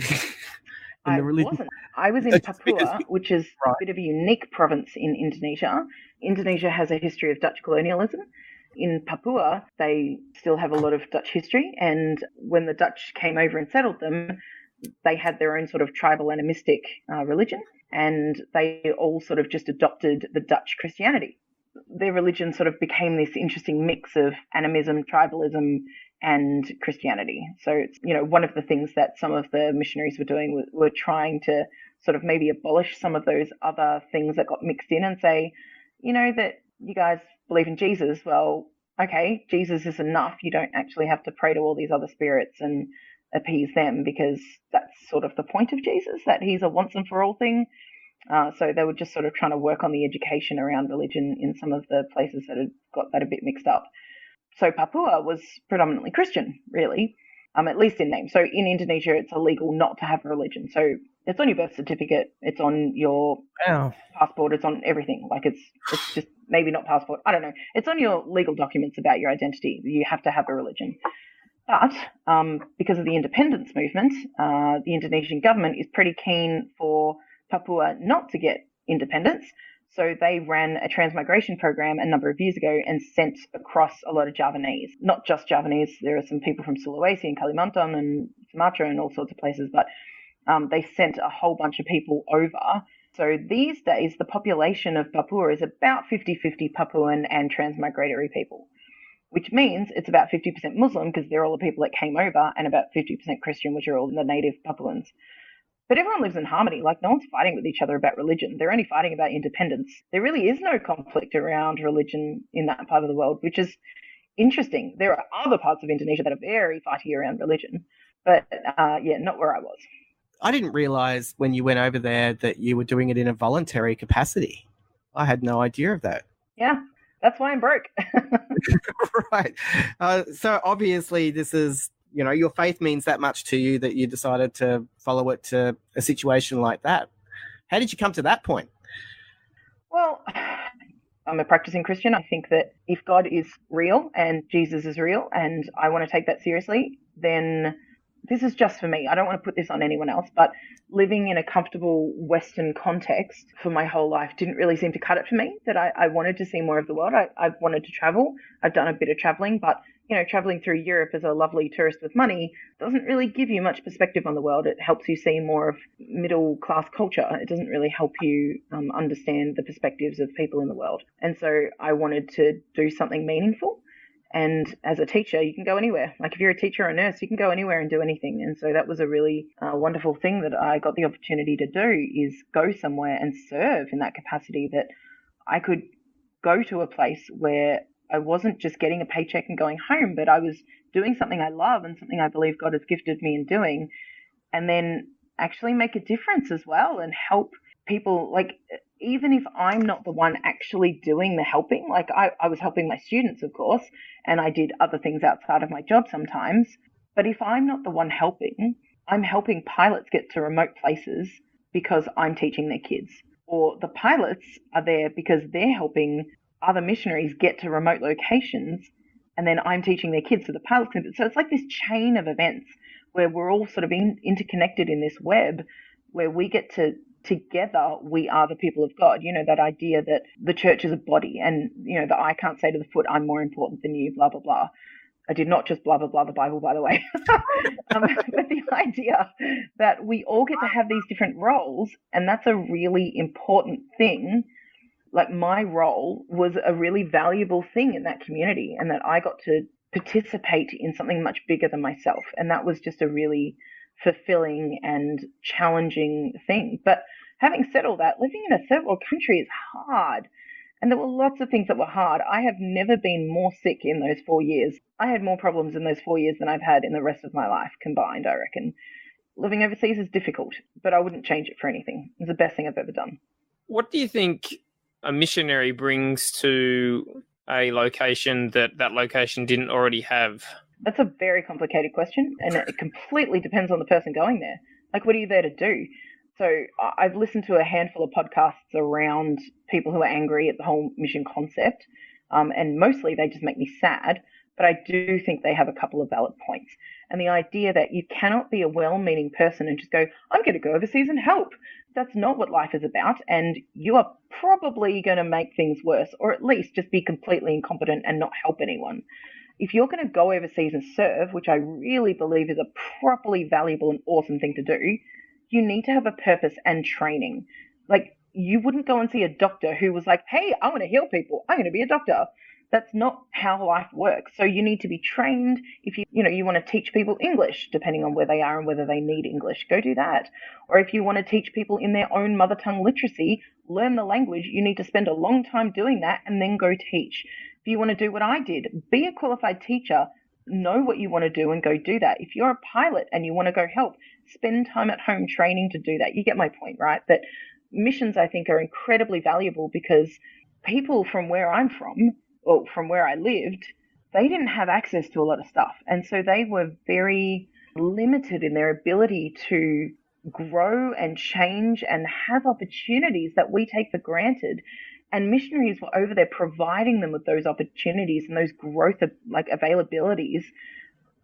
I wasn't. I was in Papua, which is a bit of a unique province in Indonesia. Indonesia has a history of Dutch colonialism. In Papua, they still have a lot of Dutch history. And when the Dutch came over and settled them, they had their own sort of tribal animistic religion. And they all sort of just adopted the Dutch Christianity. Their religion sort of became this interesting mix of animism, tribalism, and Christianity. So it's, one of the things that some of the missionaries were doing were trying to sort of maybe abolish some of those other things that got mixed in and say, that you guys believe in Jesus. Well, okay, Jesus is enough. You don't actually have to pray to all these other spirits and appease them, because that's sort of the point of Jesus, that he's a once and for all thing. So they were just sort of trying to work on the education around religion in some of the places that had got that a bit mixed up. So Papua was predominantly Christian, really, at least in name. So in Indonesia, it's illegal not to have a religion. So it's on your birth certificate, it's on your passport, it's on everything. Like it's just maybe not passport, I don't know. It's on your legal documents about your identity. You have to have a religion. But because of the independence movement, the Indonesian government is pretty keen for Papua not to get independence. So they ran a transmigration program a number of years ago and sent across a lot of Javanese. Not just Javanese, there are some people from Sulawesi and Kalimantan and Sumatra and all sorts of places, but they sent a whole bunch of people over. So these days, the population of Papua is about 50-50 Papuan and transmigratory people, which means it's about 50% Muslim because they're all the people that came over, and about 50% Christian, which are all the native Papuans. But everyone lives in harmony. Like, no one's fighting with each other about religion. They're only fighting about independence. There really is no conflict around religion in that part of the world, which is interesting. There are other parts of Indonesia that are very fighty around religion, but not where I was. I didn't realize when you went over there that you were doing it in a voluntary capacity. I had no idea of that. Yeah, that's why I'm broke. Right. So obviously this is, your faith means that much to you that you decided to follow it to a situation like that. How did you come to that point? Well, I'm a practicing Christian. I think that if God is real and Jesus is real and I want to take that seriously, then this is just for me. I don't want to put this on anyone else, but living in a comfortable Western context for my whole life didn't really seem to cut it for me, that I wanted to see more of the world. I wanted to travel. I've done a bit of traveling, but traveling through Europe as a lovely tourist with money doesn't really give you much perspective on the world. It helps you see more of middle class culture. It doesn't really help you understand the perspectives of people in the world. And so I wanted to do something meaningful. And as a teacher, you can go anywhere. Like if you're a teacher or a nurse, you can go anywhere and do anything. And so that was a really wonderful thing that I got the opportunity to do, is go somewhere and serve in that capacity, that I could go to a place where I wasn't just getting a paycheck and going home, but I was doing something I love and something I believe God has gifted me in doing, and then actually make a difference as well and help people. Like, even if I'm not the one actually doing the helping, like I was helping my students, of course, and I did other things outside of my job sometimes. But if I'm not the one helping, I'm helping pilots get to remote places because I'm teaching their kids. Or the pilots are there because they're helping other missionaries get to remote locations, and then I'm teaching their kids. So the pilots can. So it's like this chain of events where we're all sort of interconnected in this web, where we get to, together, we are the people of God. That idea that the church is a body, and, the eye can't say to the foot, I'm more important than you, blah, blah, blah. I did not just blah, blah, blah the Bible, by the way. But the idea that we all get to have these different roles, and that's a really important thing. Like, my role was a really valuable thing in that community, and that I got to participate in something much bigger than myself. And that was just a really fulfilling and challenging thing. But having said all that, living in a third world country is hard. And there were lots of things that were hard. I have never been more sick in those 4 years. I had more problems in those 4 years than I've had in the rest of my life combined, I reckon. Living overseas is difficult, but I wouldn't change it for anything. It's the best thing I've ever done. What do you think a missionary brings to a location that location didn't already have? That's a very complicated question, and it completely depends on the person going there. Like, what are you there to do? So I've listened to a handful of podcasts around people who are angry at the whole mission concept, and mostly they just make me sad, but I do think they have a couple of valid points. And the idea that you cannot be a well-meaning person and just go, I'm going to go overseas and help. That's not what life is about, and you are probably going to make things worse, or at least just be completely incompetent and not help anyone. If you're going to go overseas and serve, which I really believe is a properly valuable and awesome thing to do, you need to have a purpose and training. Like, you wouldn't go and see a doctor who was like, hey, I want to heal people. I'm going to be a doctor. That's not how life works. So you need to be trained. If you want to teach people English, depending on where they are and whether they need English, go do that. Or if you want to teach people in their own mother tongue literacy, learn the language. You need to spend a long time doing that and then go teach. If you want to do what I did, be a qualified teacher, know what you want to do and go do that. If you're a pilot and you want to go help, spend time at home training to do that. You get my point, right? That missions, I think, are incredibly valuable because people from where I'm from, or from where I lived, they didn't have access to a lot of stuff. And so they were very limited in their ability to grow and change and have opportunities that we take for granted. And missionaries were over there providing them with those opportunities and those growth of availabilities.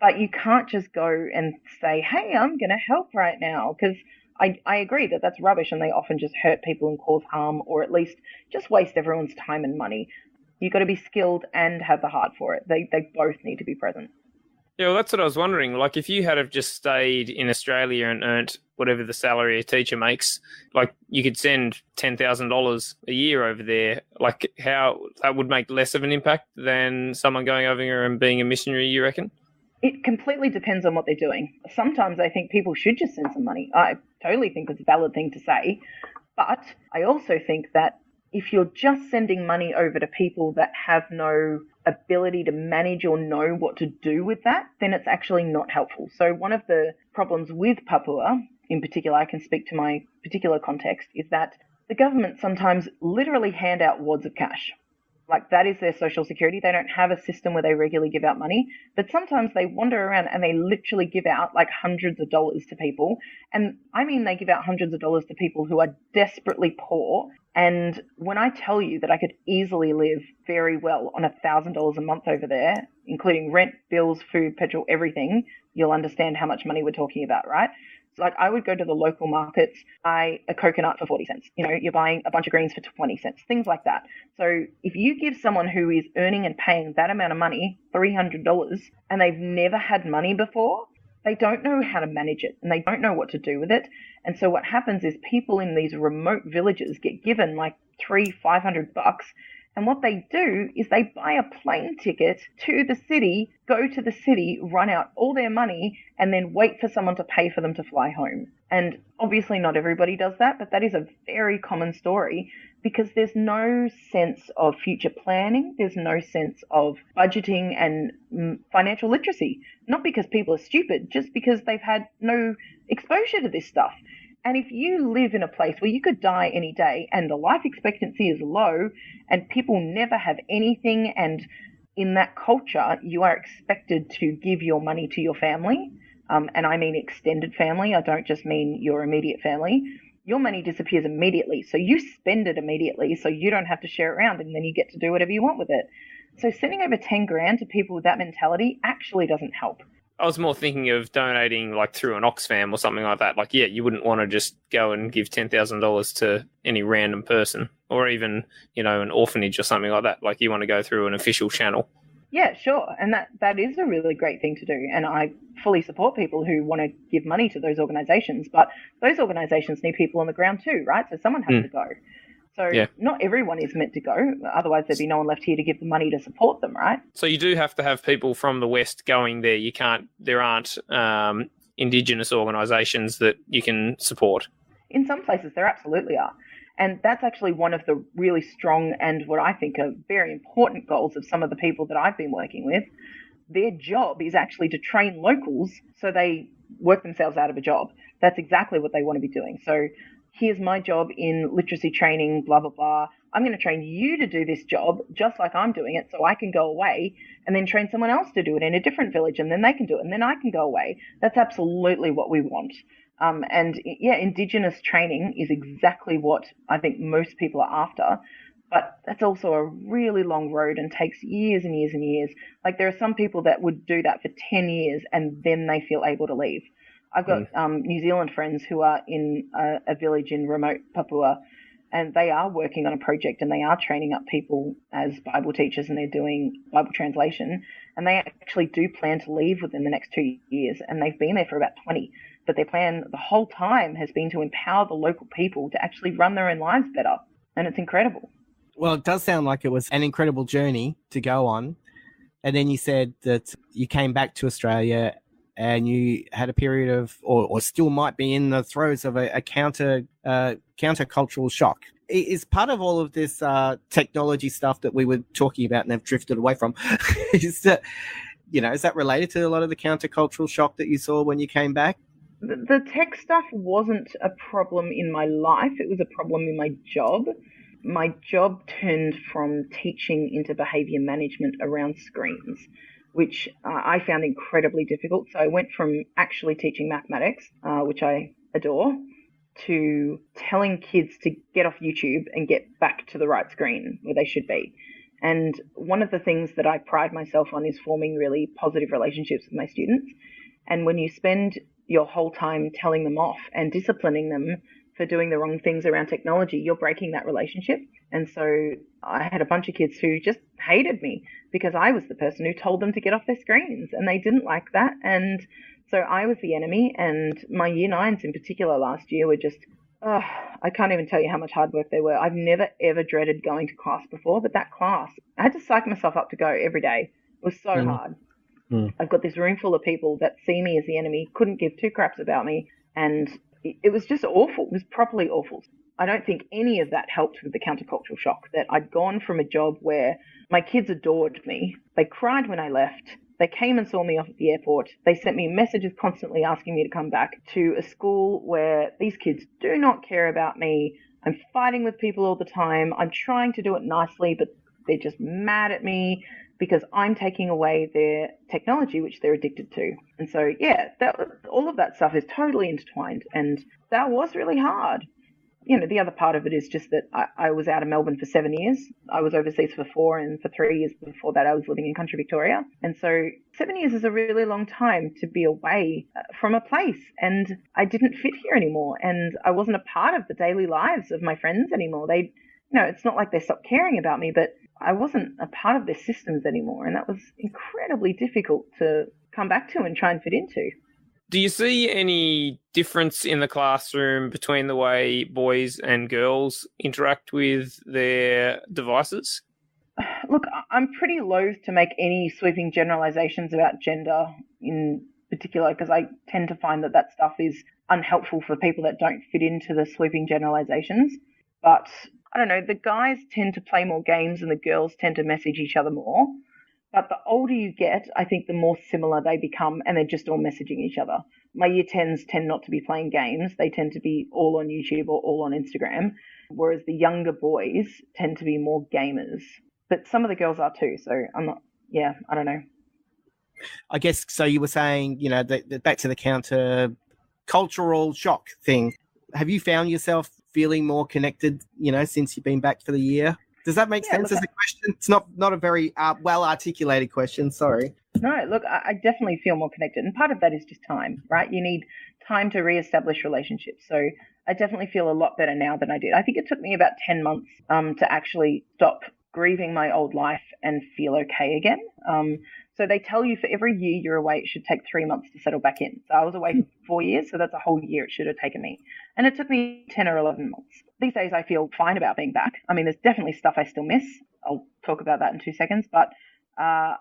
But you can't just go and say, hey, I'm going to help right now, because I agree that that's rubbish, and they often just hurt people and cause harm, or at least just waste everyone's time and money. You've got to be skilled and have the heart for it. They both need to be present. Yeah, well, that's what I was wondering. Like, if you had have just stayed in Australia and earned whatever the salary a teacher makes, like, you could send $10,000 a year over there. Like, how that would make less of an impact than someone going over here and being a missionary, you reckon? It completely depends on what they're doing. Sometimes I think people should just send some money. I totally think it's a valid thing to say. But I also think that if you're just sending money over to people that have no ability to manage or know what to do with that, then it's actually not helpful. So one of the problems with Papua, in particular, I can speak to my particular context, is that the government sometimes literally hand out wads of cash. Like, that is their social security. They don't have a system where they regularly give out money, but sometimes they wander around and they literally give out like hundreds of dollars to people. And I mean, they give out hundreds of dollars to people who are desperately poor. And when I tell you that I could easily live very well on $1,000 a month over there, including rent, bills, food, petrol, everything, you'll understand how much money we're talking about, right? So, like, I would go to the local markets, buy a coconut for 40 cents. You know, you're buying a bunch of greens for 20 cents, things like that. So if you give someone who is earning and paying that amount of money, $300, and they've never had money before, they don't know how to manage it and they don't know what to do with it. And so what happens is people in these remote villages get given like $300-500, and what they do is they buy a plane ticket to the city, go to the city, run out all their money, and then wait for someone to pay for them to fly home. And obviously not everybody does that, but that is a very common story because there's no sense of future planning. There's no sense of budgeting and financial literacy. Not because people are stupid, just because they've had no exposure to this stuff. And if you live in a place where you could die any day and the life expectancy is low and people never have anything, and in that culture, you are expected to give your money to your family, and I mean extended family, I don't just mean your immediate family, your money disappears immediately. So you spend it immediately so you don't have to share it around, and then you get to do whatever you want with it. So sending over 10 grand to people with that mentality actually doesn't help. I was more thinking of donating like through an Oxfam or something like that. Like, yeah, you wouldn't want to just go and give $10,000 to any random person, or even, you know, an orphanage or something like that. Like, you want to go through an official channel. Yeah, sure. And that is a really great thing to do. And I fully support people who want to give money to those organizations. But those organizations need people on the ground too, right? So someone has to go. So not everyone is meant to go. Otherwise, there'd be no one left here to give the money to support them, right? So you do have to have people from the West going there. There aren't Indigenous organisations that you can support. In some places, there absolutely are. And that's actually one of the really strong and what I think are very important goals of some of the people that I've been working with. Their job is actually to train locals so they work themselves out of a job. That's exactly what they want to be doing. So here's my job in literacy training, blah, blah, blah. I'm going to train you to do this job just like I'm doing it so I can go away and then train someone else to do it in a different village and then they can do it and then I can go away. That's absolutely what we want. And yeah, Indigenous training is exactly what I think most people are after. But that's also a really long road and takes years and years and years. Like there are some people that would do that for 10 years and then they feel able to leave. I've got New Zealand friends who are in a village in remote Papua, and they are working on a project and they are training up people as Bible teachers and they're doing Bible translation. And they actually do plan to leave within the next 2 years, and they've been there for about 20. But their plan the whole time has been to empower the local people to actually run their own lives better. And it's incredible. Well, it does sound like it was an incredible journey to go on. And then you said that you came back to Australia and you had a period of, or still might be in the throes of a counter-cultural shock. Is part of all of this technology stuff that we were talking about and have drifted away from, is that related to a lot of the counter-cultural shock that you saw when you came back? The tech stuff wasn't a problem in my life. It was a problem in my job. My job turned from teaching into behaviour management around screens, which I found incredibly difficult. So I went from actually teaching mathematics, which I adore, to telling kids to get off YouTube and get back to the right screen where they should be. And one of the things that I pride myself on is forming really positive relationships with my students. And when you spend your whole time telling them off and disciplining them for doing the wrong things around technology, you're breaking that relationship. And so I had a bunch of kids who just hated me because I was the person who told them to get off their screens, and they didn't like that. And so I was the enemy, and my year 9s in particular last year were just, I can't even tell you how much hard work they were. I've never, ever dreaded going to class before, but that class, I had to psych myself up to go every day. It was so hard. I've got this room full of people that see me as the enemy, couldn't give two craps about me, and it was just awful. It was properly awful. I don't think any of that helped with the countercultural shock, that I'd gone from a job where my kids adored me. They cried when I left. They came and saw me off at the airport. They sent me messages constantly asking me to come back, to a school where these kids do not care about me. I'm fighting with people all the time. I'm trying to do it nicely, but they're just mad at me because I'm taking away their technology, which they're addicted to. And so, yeah, all of that stuff is totally intertwined. And that was really hard. You know, the other part of it is just that I was out of Melbourne for 7 years. I was overseas for 4, and for 3 years before that I was living in country Victoria. And so 7 years is a really long time to be away from a place. And I didn't fit here anymore. And I wasn't a part of the daily lives of my friends anymore. They, you know, it's not like they stopped caring about me, but I wasn't a part of their systems anymore. And that was incredibly difficult to come back to and try and fit into. Do you see any difference in the classroom between the way boys and girls interact with their devices? Look, I'm pretty loath to make any sweeping generalizations about gender in particular, because I tend to find that stuff is unhelpful for people that don't fit into the sweeping generalizations. But I don't know, the guys tend to play more games and the girls tend to message each other more. But the older you get, I think the more similar they become, and they're just all messaging each other. My year 10s tend not to be playing games. They tend to be all on YouTube or all on Instagram, whereas the younger boys tend to be more gamers. But some of the girls are too, so I don't know. I guess, so you were saying, you know, back to the counter-cultural shock thing. Have you found yourself feeling more connected, you know, since you've been back for the year? Does that make sense as a question? It's not a very well-articulated question, sorry. No, look, I definitely feel more connected. And part of that is just time, right? You need time to reestablish relationships. So I definitely feel a lot better now than I did. I think it took me about 10 months to actually stop grieving my old life and feel okay again. So they tell you for every year you're away, it should take 3 months to settle back in. So I was away for 4 years, so that's a whole year it should have taken me. And it took me 10 or 11 months. These days I feel fine about being back. I mean, there's definitely stuff I still miss. I'll talk about that in 2 seconds. But I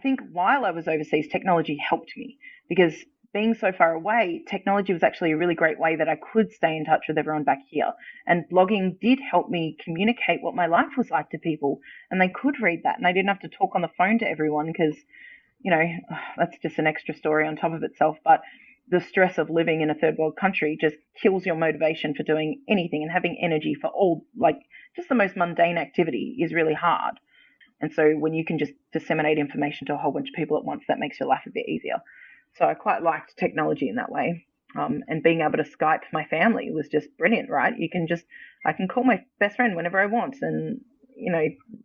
think while I was overseas, technology helped me, because being so far away, technology was actually a really great way that I could stay in touch with everyone back here. And blogging did help me communicate what my life was like to people, and they could read that, and I didn't have to talk on the phone to everyone because, that's just an extra story on top of itself. But the stress of living in a third world country just kills your motivation for doing anything, and having energy for all, like, just the most mundane activity is really hard. And so when you can just disseminate information to a whole bunch of people at once, that makes your life a bit easier. So I quite liked technology in that way. And being able to Skype my family was just brilliant, right? I can call my best friend whenever I want. And,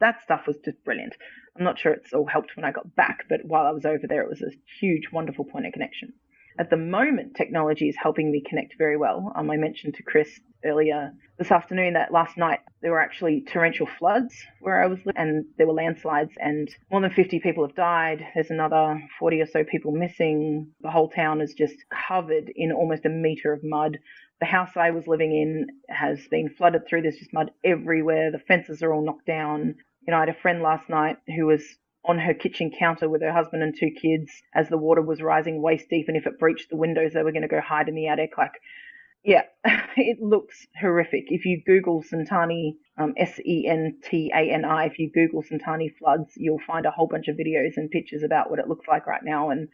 that stuff was just brilliant. I'm not sure it's all helped when I got back, but while I was over there, it was a huge, wonderful point of connection. At the moment, technology is helping me connect very well. I mentioned to Chris earlier this afternoon that last night there were actually torrential floods where I was living, and there were landslides, and more than 50 people have died. There's another 40 or so people missing. The whole town is just covered in almost a meter of mud. The house I was living in has been flooded through. There's just mud everywhere. The fences are all knocked down. I had a friend last night who was on her kitchen counter with her husband and 2 kids as the water was rising waist deep, and if it breached the windows, they were going to go hide in the attic. Yeah, it looks horrific. If you Google Sentani, Sentani, if you Google Sentani floods, you'll find a whole bunch of videos and pictures about what it looks like right now. And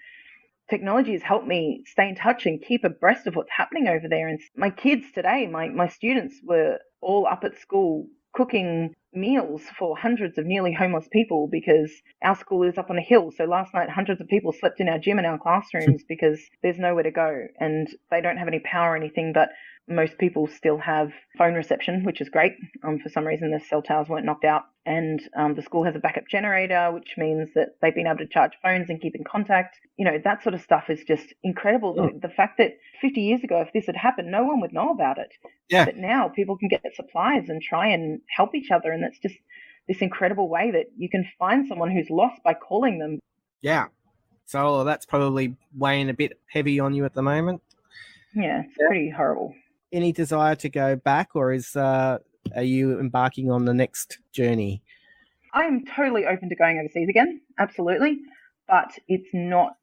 technology has helped me stay in touch and keep abreast of what's happening over there. And my kids today, my students were all up at school cooking meals for hundreds of nearly homeless people because our school is up on a hill. So last night, hundreds of people slept in our gym and our classrooms because there's nowhere to go, and they don't have any power or anything, but most people still have phone reception, which is great. For some reason, the cell towers weren't knocked out, and the school has a backup generator, which means that they've been able to charge phones and keep in contact. That sort of stuff is just incredible. The fact that 50 years ago, if this had happened, no one would know about it. Yeah. But now people can get supplies and try and help each other, and that's just this incredible way that you can find someone who's lost by calling them. Yeah. So that's probably weighing a bit heavy on you at the moment. Yeah, it's pretty horrible. Any desire to go back, or are you embarking on the next journey? I'm totally open to going overseas again, absolutely, but it's not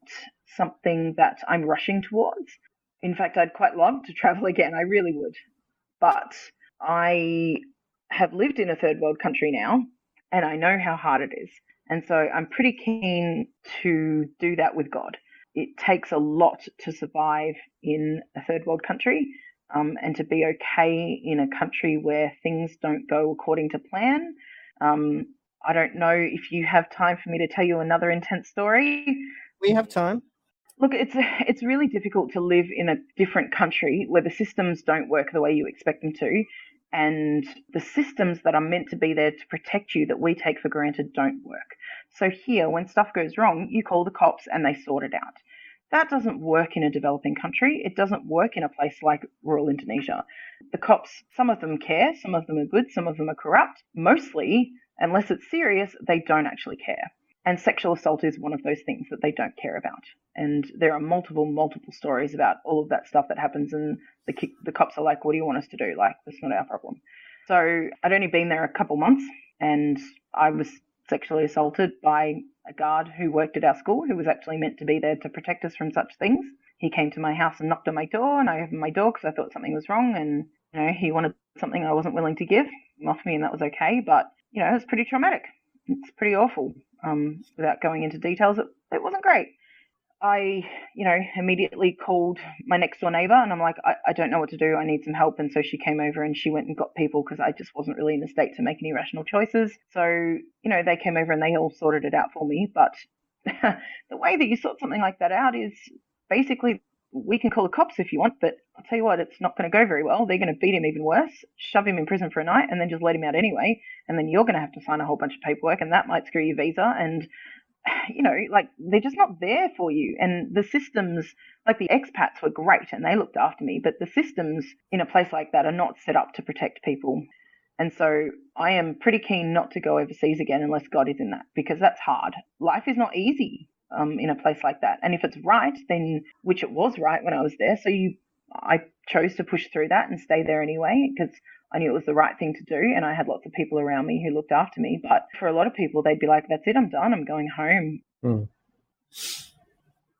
something that I'm rushing towards. In fact, I'd quite love to travel again, I really would. But I have lived in a third world country now, and I know how hard it is. And so I'm pretty keen to do that with God. It takes a lot to survive in a third world country. And to be okay in a country where things don't go according to plan. I don't know if you have time for me to tell you another intense story. We have time. Look, it's really difficult to live in a different country where the systems don't work the way you expect them to, and the systems that are meant to be there to protect you that we take for granted don't work. So here, when stuff goes wrong, you call the cops and they sort it out. That doesn't work in a developing country. It doesn't work in a place like rural Indonesia. The cops, some of them care, some of them are good, some of them are corrupt. Mostly, unless it's serious, they don't actually care. And sexual assault is one of those things that they don't care about. And there are multiple stories about all of that stuff that happens, and the cops are like, what do you want us to do? Like, that's not our problem. So I'd only been there a couple months, and I was sexually assaulted by a guard who worked at our school, who was actually meant to be there to protect us from such things. He came to my house and knocked on my door, and I opened my door because I thought something was wrong, and he wanted something I wasn't willing to give. He offered me, and that was okay, but it was pretty traumatic. It's pretty awful. Without going into details, it wasn't great. I, immediately called my next door neighbor, and I'm like, I don't know what to do. I need some help. And so she came over and she went and got people because I just wasn't really in the state to make any rational choices. So, they came over and they all sorted it out for me. But the way that you sort something like that out is basically, we can call the cops if you want, but I'll tell you what, it's not going to go very well. They're going to beat him even worse, shove him in prison for a night, and then just let him out anyway. And then you're going to have to sign a whole bunch of paperwork, and that might screw your visa. And they're just not there for you. And the systems, like the expats were great and they looked after me, but the systems in a place like that are not set up to protect people. And so I am pretty keen not to go overseas again unless God is in that, because that's hard. Life is not easy in a place like that. And if it's right, then, which it was right when I was there, so I chose to push through that and stay there anyway, because I knew it was the right thing to do, and I had lots of people around me who looked after me. But for a lot of people, they'd be like, that's it, I'm done, I'm going home.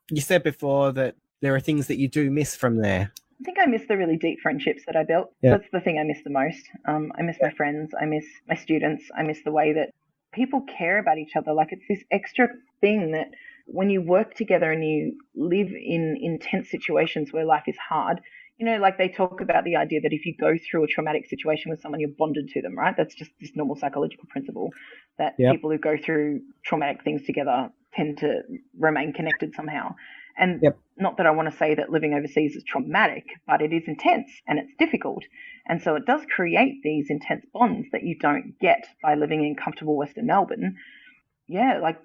You said before that there are things that you do miss from there. I think I miss the really deep friendships that I built. Yeah. That's the thing I miss the most. I miss my friends. I miss my students. I miss the way that people care about each other. Like, it's this extra thing that when you work together and you live in intense situations where life is hard, you know, like they talk about the idea that if you go through a traumatic situation with someone, you're bonded to them, right? That's just this normal psychological principle that people who go through traumatic things together tend to remain connected somehow. And not that I want to say that living overseas is traumatic, but it is intense and it's difficult. And so it does create these intense bonds that you don't get by living in comfortable Western Melbourne. Yeah, like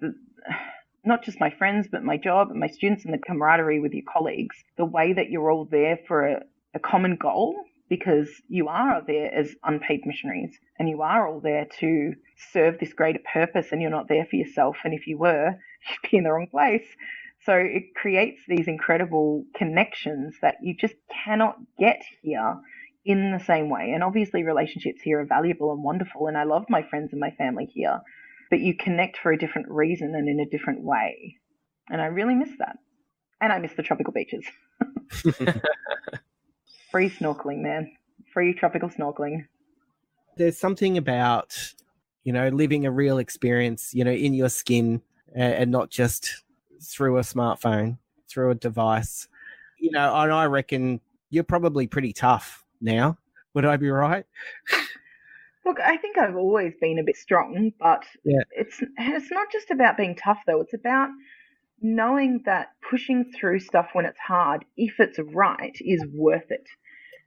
not just my friends, but my job and my students and the camaraderie with your colleagues, the way that you're all there for a common goal, because you are there as unpaid missionaries and you are all there to serve this greater purpose, and you're not there for yourself. And if you were, you'd be in the wrong place. So it creates these incredible connections that you just cannot get here in the same way. And obviously relationships here are valuable and wonderful, and I love my friends and my family here, but you connect for a different reason and in a different way. And I really miss that. And I miss the tropical beaches. Free snorkeling, man. Free tropical snorkeling. There's something about, you know, living a real experience, you know, in your skin, and not just through a smartphone, through a device. You know, and I reckon you're probably pretty tough now. Would I be right? Look, I think I've always been a bit strong, but it's not just about being tough, though. It's about knowing that pushing through stuff when it's hard, if it's right, is worth it.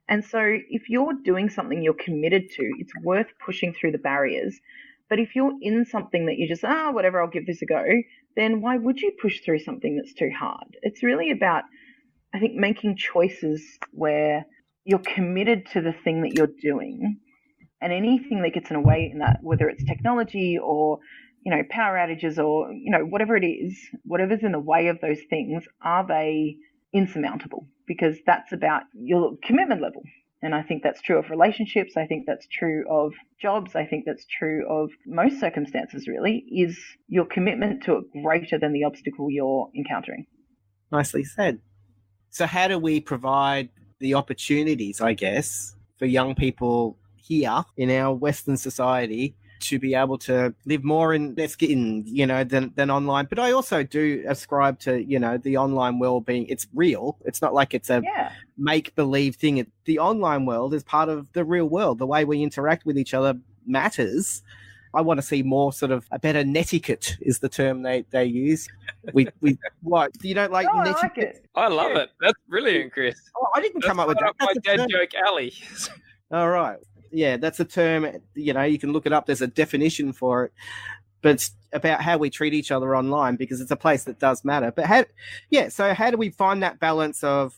And so if you're doing something you're committed to, it's worth pushing through the barriers. But if you're in something that you just, whatever, I'll give this a go, then why would you push through something that's too hard? It's really about, I think, making choices where you're committed to the thing that you're doing, and anything that gets in the way in that, whether it's technology or, you know, power outages or, you know, whatever it is, whatever's in the way of those things, are they insurmountable? Because that's about your commitment level. And I think that's true of relationships. I think that's true of jobs. I think that's true of most circumstances, really, is your commitment to it greater than the obstacle you're encountering. Nicely said. So how do we provide the opportunities, I guess, for young people here in our Western society to be able to live more in their skin, you know, than online? But I also do ascribe to, you know, the online world being, it's real. It's not like it's a make-believe thing. The online world is part of the real world. The way we interact with each other matters. I want to see more sort of a better netiquette is the term they use. We what, you don't like netiquette? I like it. I love it. That's brilliant, Chris. Oh, I didn't come up with that. That's That's my dad joke alley. All right. Yeah, that's a term, you know, you can look it up. There's a definition for it, but it's about how we treat each other online, because it's a place that does matter. But so how do we find that balance of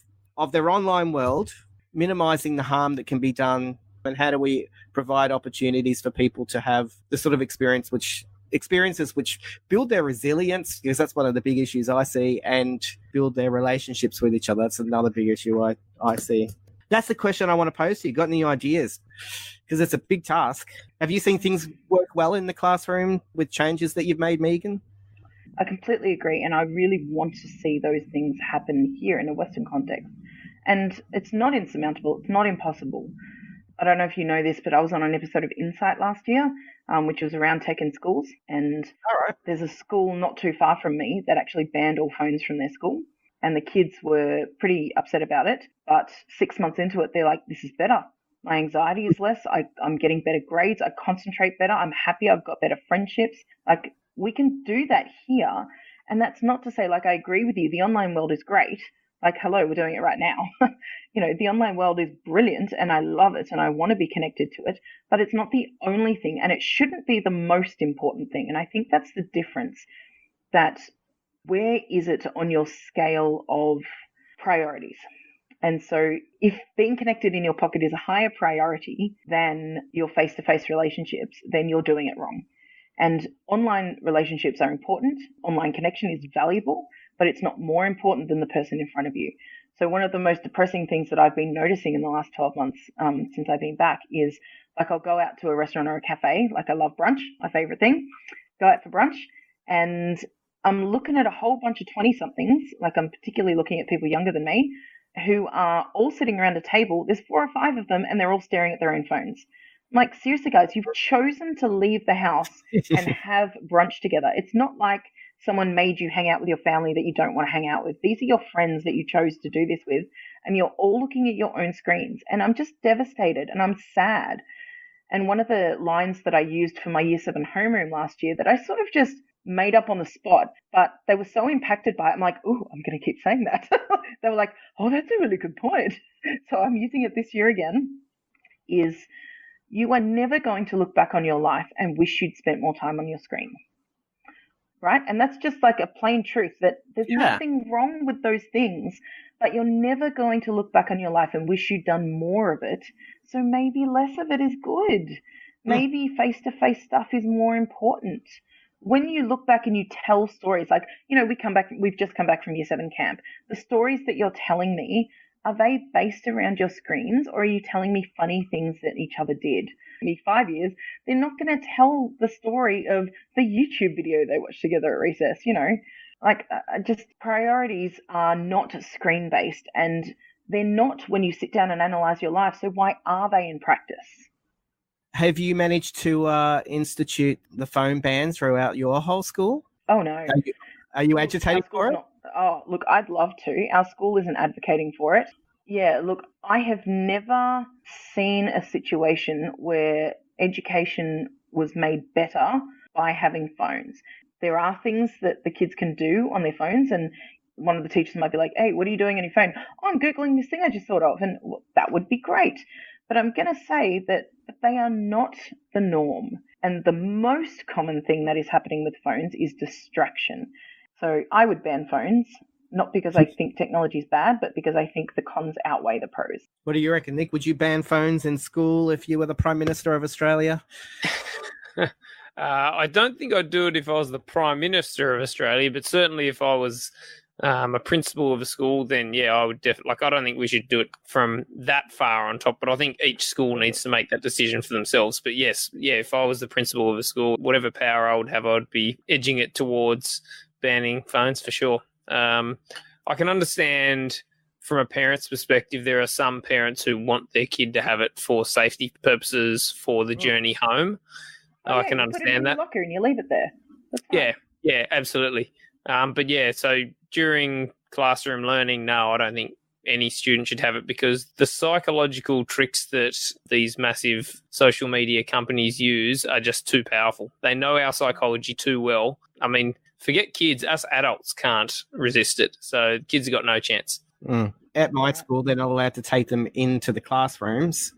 their online world, minimizing the harm that can be done, and how do we provide opportunities for people to have the sort of experiences which build their resilience, because that's one of the big issues I see, and build their relationships with each other. That's another big issue I see. That's the question I want to pose to you. Got any ideas? Because it's a big task. Have you seen things work well in the classroom with changes that you've made, Megan? I completely agree, and I really want to see those things happen here in a Western context. And it's not insurmountable. It's not impossible. I don't know if you know this, but I was on an episode of Insight last year, which was around tech in schools. And there's a school not too far from me that actually banned all phones from their school. And the kids were pretty upset about it. But 6 months into it, they're like, this is better. My anxiety is less. I'm getting better grades. I concentrate better. I'm happy. I've got better friendships. Like, we can do that here. And that's not to say, like, I agree with you, the online world is great. Like, hello, we're doing it right now. You know, the online world is brilliant and I love it and I want to be connected to it, but it's not the only thing, and it shouldn't be the most important thing. And I think that's the difference, that where is it on your scale of priorities? And so if being connected in your pocket is a higher priority than your face-to-face relationships, then you're doing it wrong. And online relationships are important. Online connection is valuable, but it's not more important than the person in front of you. So one of the most depressing things that I've been noticing in the last 12 months since I've been back is, like, I'll go out to a restaurant or a cafe. Like, I love brunch, my favorite thing. Go out for brunch, and I'm looking at a whole bunch of 20-somethings, like I'm particularly looking at people younger than me, who are all sitting around a table. There's 4 or 5 of them, and they're all staring at their own phones. I'm like, seriously, guys, you've chosen to leave the house and have brunch together. It's not like someone made you hang out with your family that you don't want to hang out with. These are your friends that you chose to do this with, and you're all looking at your own screens. And I'm just devastated, and I'm sad. And one of the lines that I used for my Year 7 homeroom last year that I sort of just made up on the spot, but they were so impacted by it, I'm like, ooh, I'm going to keep saying that. They were like, oh, that's a really good point. So I'm using it this year again, is you are never going to look back on your life and wish you'd spent more time on your screen. Right? And that's just like a plain truth that there's nothing wrong with those things, but you're never going to look back on your life and wish you'd done more of it. So maybe less of it is good. Maybe face-to-face stuff is more important. When you look back and you tell stories, like, we've just come back from Year 7 camp. The stories that you're telling me, are they based around your screens, or are you telling me funny things that each other did? In 5 years, they're not going to tell the story of the YouTube video they watched together at recess, just priorities are not screen based, and they're not when you sit down and analyze your life. So why are they in practice? Have you managed to institute the phone ban throughout your whole school? Oh, no. Are you agitating for it? Oh, look, I'd love to. Our school isn't advocating for it. Yeah, look, I have never seen a situation where education was made better by having phones. There are things that the kids can do on their phones, and one of the teachers might be like, hey, what are you doing on your phone? Oh, I'm Googling this thing I just thought of, and that would be great. But I'm going to say that they are not the norm. And the most common thing that is happening with phones is distraction. So I would ban phones, not because I think technology is bad, but because I think the cons outweigh the pros. What do you reckon, Nick? Would you ban phones in school if you were the Prime Minister of Australia? I don't think I'd do it if I was the Prime Minister of Australia, but certainly if I was a principal of a school, then yeah, I would definitely. I don't think we should do it from that far on top, but I think each school needs to make that decision for themselves. But yes, if I was the principal of a school, whatever power I would have, I'd be edging it towards banning phones for sure. I can understand from a parent's perspective, there are some parents who want their kid to have it for safety purposes for the journey home. I can understand put it in that. Your locker and you leave it there. That's fine. Yeah, absolutely. But yeah, so during classroom learning, no, I don't think any student should have it, because the psychological tricks that these massive social media companies use are just too powerful. They know our psychology too well. I mean, forget kids, us adults can't resist it. So kids have got no chance. At my school, they're not allowed to take them into the classrooms,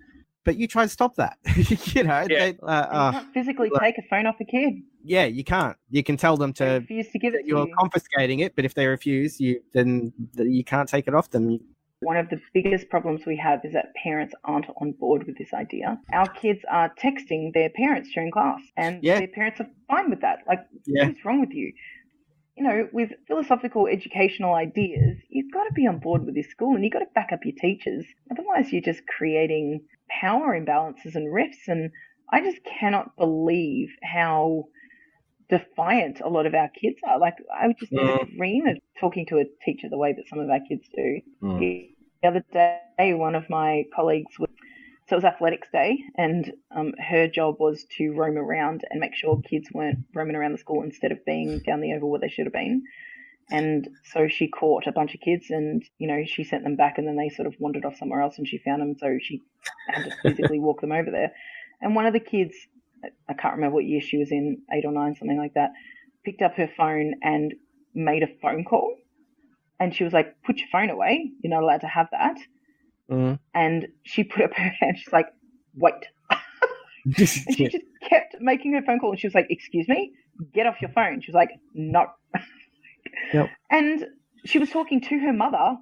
but you try to stop that. You can't physically take a phone off a kid. Yeah, you can't. You can tell them to refuse to give it to you're you. confiscating it, but if they refuse, then you can't take it off them. One of the biggest problems we have is that parents aren't on board with this idea. Our kids are texting their parents during class, and their parents are fine with that. Like, what is wrong with you? With philosophical educational ideas, you've got to be on board with this school, and you've got to back up your teachers. Otherwise, you're just creating power imbalances and rifts, and I just cannot believe how defiant a lot of our kids are. Like, I would just dream of talking to a teacher the way that some of our kids do. The other day, one of my colleagues so it was athletics day, and her job was to roam around and make sure kids weren't roaming around the school instead of being down the oval where they should have been. And so she caught a bunch of kids, and she sent them back, and then they sort of wandered off somewhere else, and she found them, so she had to physically walk them over there. And one of the kids, I can't remember what year she was in, 8 or 9, something like that, picked up her phone and made a phone call. And she was like, put your phone away. You're not allowed to have that. And she put up her hand. She's like, wait. And she just kept making her phone call. And she was like, excuse me, get off your phone. She was like, no. Yep. And she was talking to her mother,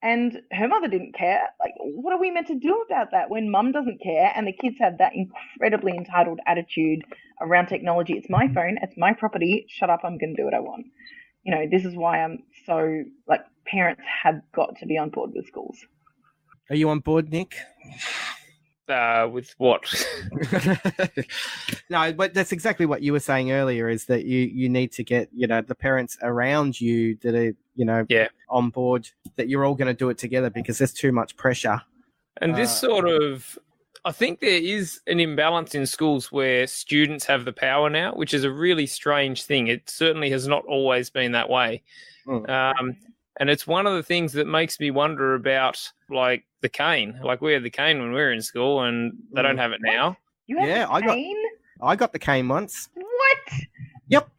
and her mother didn't care. Like, what are we meant to do about that when mum doesn't care and the kids have that incredibly entitled attitude around technology? It's my phone, it's my property, shut up, I'm going to do what I want. This is why I'm so, parents have got to be on board with schools. Are you on board, Nick? With what? No, but that's exactly what you were saying earlier, is that you need to get, the parents around you that are, Yeah. on board, that you're all going to do it together, because there's too much pressure. And this sort of, I think there is an imbalance in schools where students have the power now, which is a really strange thing. It certainly has not always been that way. And it's one of the things that makes me wonder about, like, the cane. Like, we had the cane when we were in school, and they don't have it now. You have a cane? I got the cane once. What? Yep.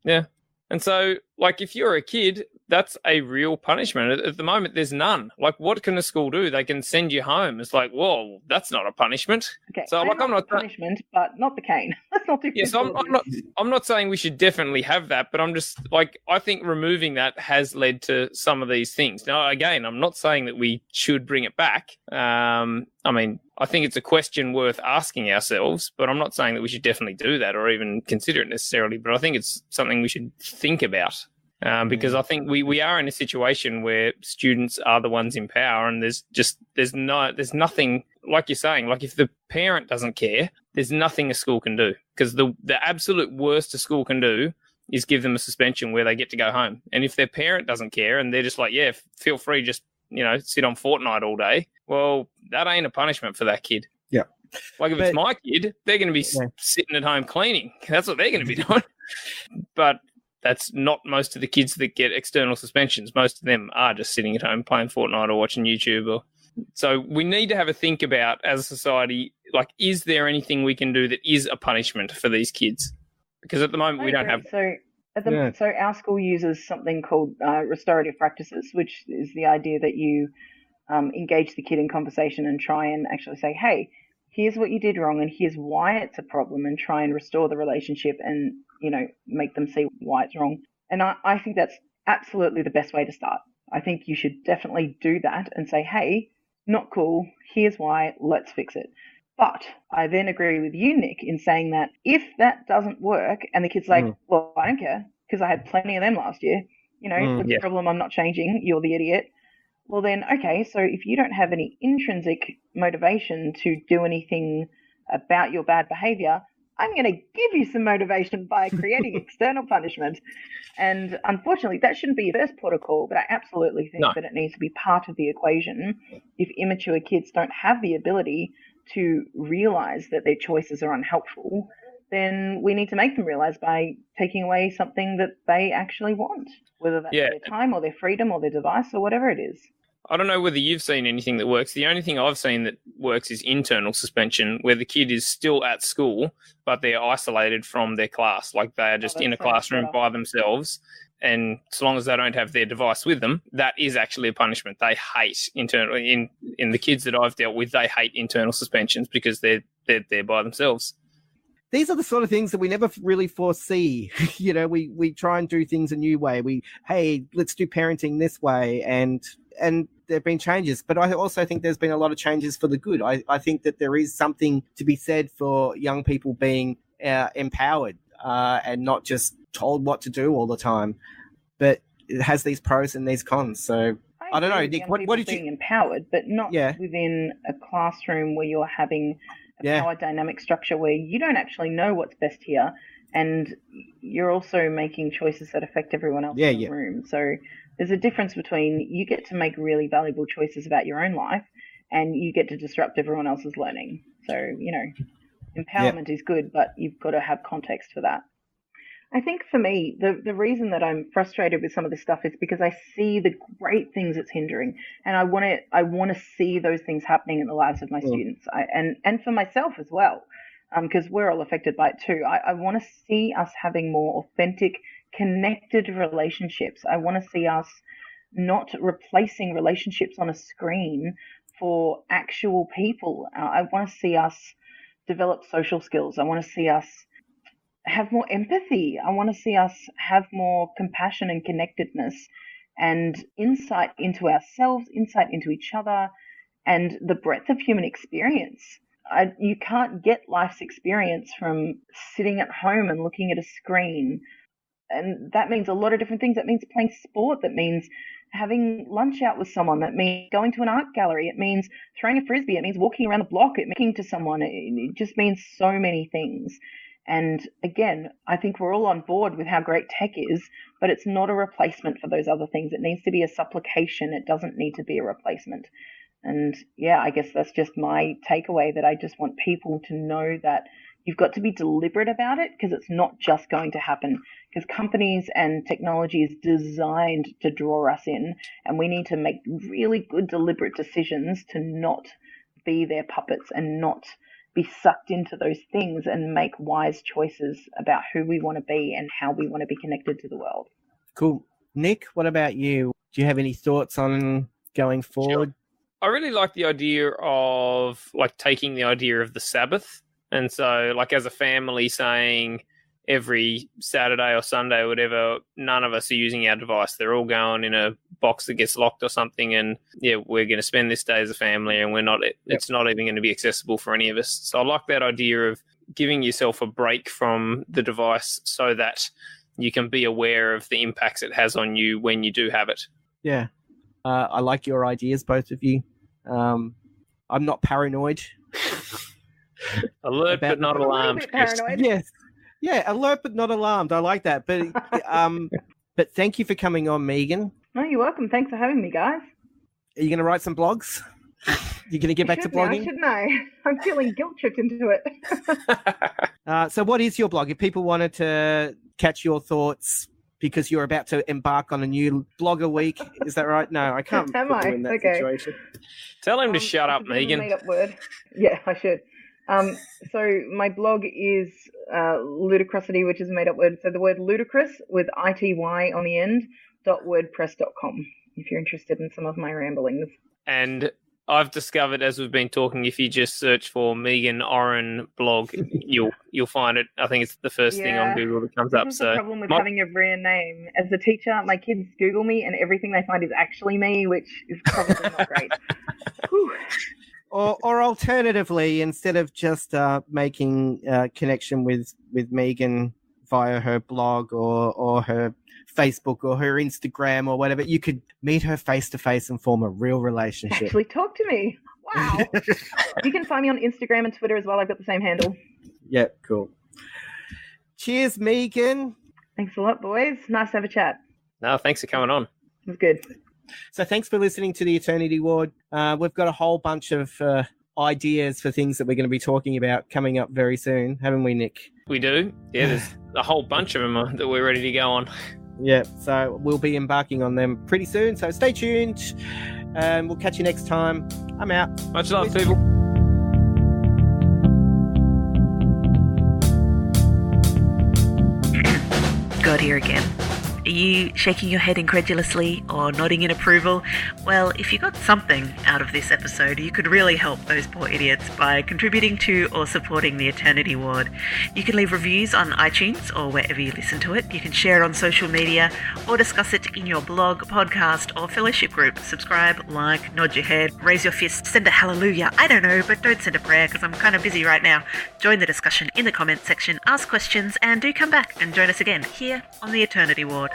Yeah. And so, like, if you're a kid, that's a real punishment. At the moment, there's none. Like, what can a school do? They can send you home. It's like, whoa, that's not a punishment. Okay, so like, I'm not punishment, but not the cane. Let's not do. Yes, I'm not saying we should definitely have that, but I'm just like, I think removing that has led to some of these things. Now, again, I'm not saying that we should bring it back. I mean, I think it's a question worth asking ourselves, but I'm not saying that we should definitely do that or even consider it necessarily. But I think it's something we should think about. Because I think we are in a situation where students are the ones in power, and there's nothing, like you're saying, like, if the parent doesn't care, there's nothing a school can do, because the absolute worst a school can do is give them a suspension where they get to go home. And if their parent doesn't care and they're just like, yeah, feel free, just, sit on Fortnite all day, well, that ain't a punishment for that kid. Yeah. Like, if it's my kid, they're going to be sitting at home cleaning. That's what they're going to be doing. But that's not most of the kids that get external suspensions. Most of them are just sitting at home playing Fortnite or watching YouTube. So we need to have a think about, as a society, like, is there anything we can do that is a punishment for these kids? Because at the moment we don't have. So our school uses something called restorative practices, which is the idea that you engage the kid in conversation and try and actually say, hey, here's what you did wrong and here's why it's a problem, and try and restore the relationship and, make them see why it's wrong. And I think that's absolutely the best way to start. I think you should definitely do that and say, hey, not cool, here's why, let's fix it. But I then agree with you, Nick, in saying that if that doesn't work and the kid's like, well, I don't care because I had plenty of them last year, what's the problem? I'm not changing, you're the idiot. Well then, okay, so if you don't have any intrinsic motivation to do anything about your bad behavior, I'm going to give you some motivation by creating external punishment. And unfortunately, that shouldn't be your first port of call, but I absolutely think that it needs to be part of the equation. If immature kids don't have the ability to realize that their choices are unhelpful, then we need to make them realize by taking away something that they actually want, whether that's their time or their freedom or their device or whatever it is. I don't know whether you've seen anything that works. The only thing I've seen that works is internal suspension, where the kid is still at school, but they're isolated from their class. Like, they are just in a classroom by themselves. And so long as they don't have their device with them, that is actually a punishment. They hate internal, in the kids that I've dealt with, they hate internal suspensions because they're there by themselves. These are the sort of things that we never really foresee. We try and do things a new way. Hey, let's do parenting this way. And there have been changes, but I also think there's been a lot of changes for the good. I think that there is something to be said for young people being empowered and not just told what to do all the time. But it has these pros and these cons. So I don't know, Nick, what did you... Being empowered, but not within a classroom where you're having a power dynamic structure where you don't actually know what's best here, and you're also making choices that affect everyone else in the room. So there's a difference between you get to make really valuable choices about your own life and you get to disrupt everyone else's learning. So, empowerment is good, but you've got to have context for that. I think for me, the reason that I'm frustrated with some of this stuff is because I see the great things it's hindering, and I want to see those things happening in the lives of my students, and for myself as well, because we're all affected by it too. I want to see us having more authentic, connected relationships. I want to see us not replacing relationships on a screen for actual people. I want to see us develop social skills. I want to see us have more empathy. I want to see us have more compassion and connectedness and insight into ourselves, insight into each other, and the breadth of human experience. You can't get life's experience from sitting at home and looking at a screen. And that means a lot of different things. That means playing sport. That means having lunch out with someone. That means going to an art gallery. It means throwing a frisbee. It means walking around the block. It means talking to someone. It just means so many things. And again, I think we're all on board with how great tech is, but it's not a replacement for those other things. It needs to be a supplication. It doesn't need to be a replacement. And yeah, I guess that's just my takeaway, that I just want people to know that you've got to be deliberate about it, because it's not just going to happen, because companies and technology is designed to draw us in, and we need to make really good deliberate decisions to not be their puppets and not be sucked into those things, and make wise choices about who we want to be and how we want to be connected to the world. Cool. Nick, what about you? Do you have any thoughts on going forward? Sure. I really like the idea of like taking the idea of the Sabbath. And so like as a family saying every Saturday or Sunday or whatever, none of us are using our device. They're all going in a box that gets locked or something. And yeah, we're going to spend this day as a family, and it's not even going to be accessible for any of us. So I like that idea of giving yourself a break from the device so that you can be aware of the impacts it has on you when you do have it. Yeah. I like your ideas, both of you. I'm not paranoid. Alert but not alarmed. Paranoid. Yes. Yeah, alert but not alarmed. I like that. But but thank you for coming on, Megan. No, you're welcome. Thanks for having me, guys. Are you going to write some blogs? You're going to get back to blogging? I should know. I'm feeling guilt-tripped into it. So what is your blog? If people wanted to catch your thoughts because you're about to embark on a new blogger week, is that right? No, I can't Am put I? you in that Okay. situation. Tell him to shut up, It's a bit of a Megan. made-up word. Yeah, I should. So my blog is Ludicrosity, which is a made-up word. So the word ludicrous with ITY on the end, .wordpress.com, if you're interested in some of my ramblings. And I've discovered, as we've been talking, if you just search for Megan Oren blog, you'll find it. I think it's the first thing on Google that comes up. This is So the problem with having a rare name. As a teacher, my kids Google me, and everything they find is actually me, which is probably not great. Whew. Or alternatively, instead of just making connection with Megan via her blog or her Facebook or her Instagram or whatever, you could meet her face to face and form a real relationship. Actually talk to me. Wow. You can find me on Instagram and Twitter as well. I've got the same handle. Yeah, cool. Cheers, Megan. Thanks a lot, boys. Nice to have a chat. no, thanks for coming on. It was good. So thanks for listening to the Eternity Ward. We've got a whole bunch of ideas for things that we're going to be talking about coming up very soon, haven't we, Nick? We do. Yeah, there's a whole bunch of them that we're ready to go on. Yeah, so we'll be embarking on them pretty soon. So stay tuned, and we'll catch you next time. I'm out. Much love, people. God here again. Are you shaking your head incredulously or nodding in approval? Well, if you got something out of this episode, you could really help those poor idiots by contributing to or supporting the Eternity Ward. You can leave reviews on iTunes or wherever you listen to it. You can share it on social media or discuss it in your blog, podcast, or fellowship group. Subscribe, like, nod your head, raise your fist, send a hallelujah. I don't know, but don't send a prayer because I'm kind of busy right now. Join the discussion in the comments section, ask questions, and do come back and join us again here on the Eternity Ward.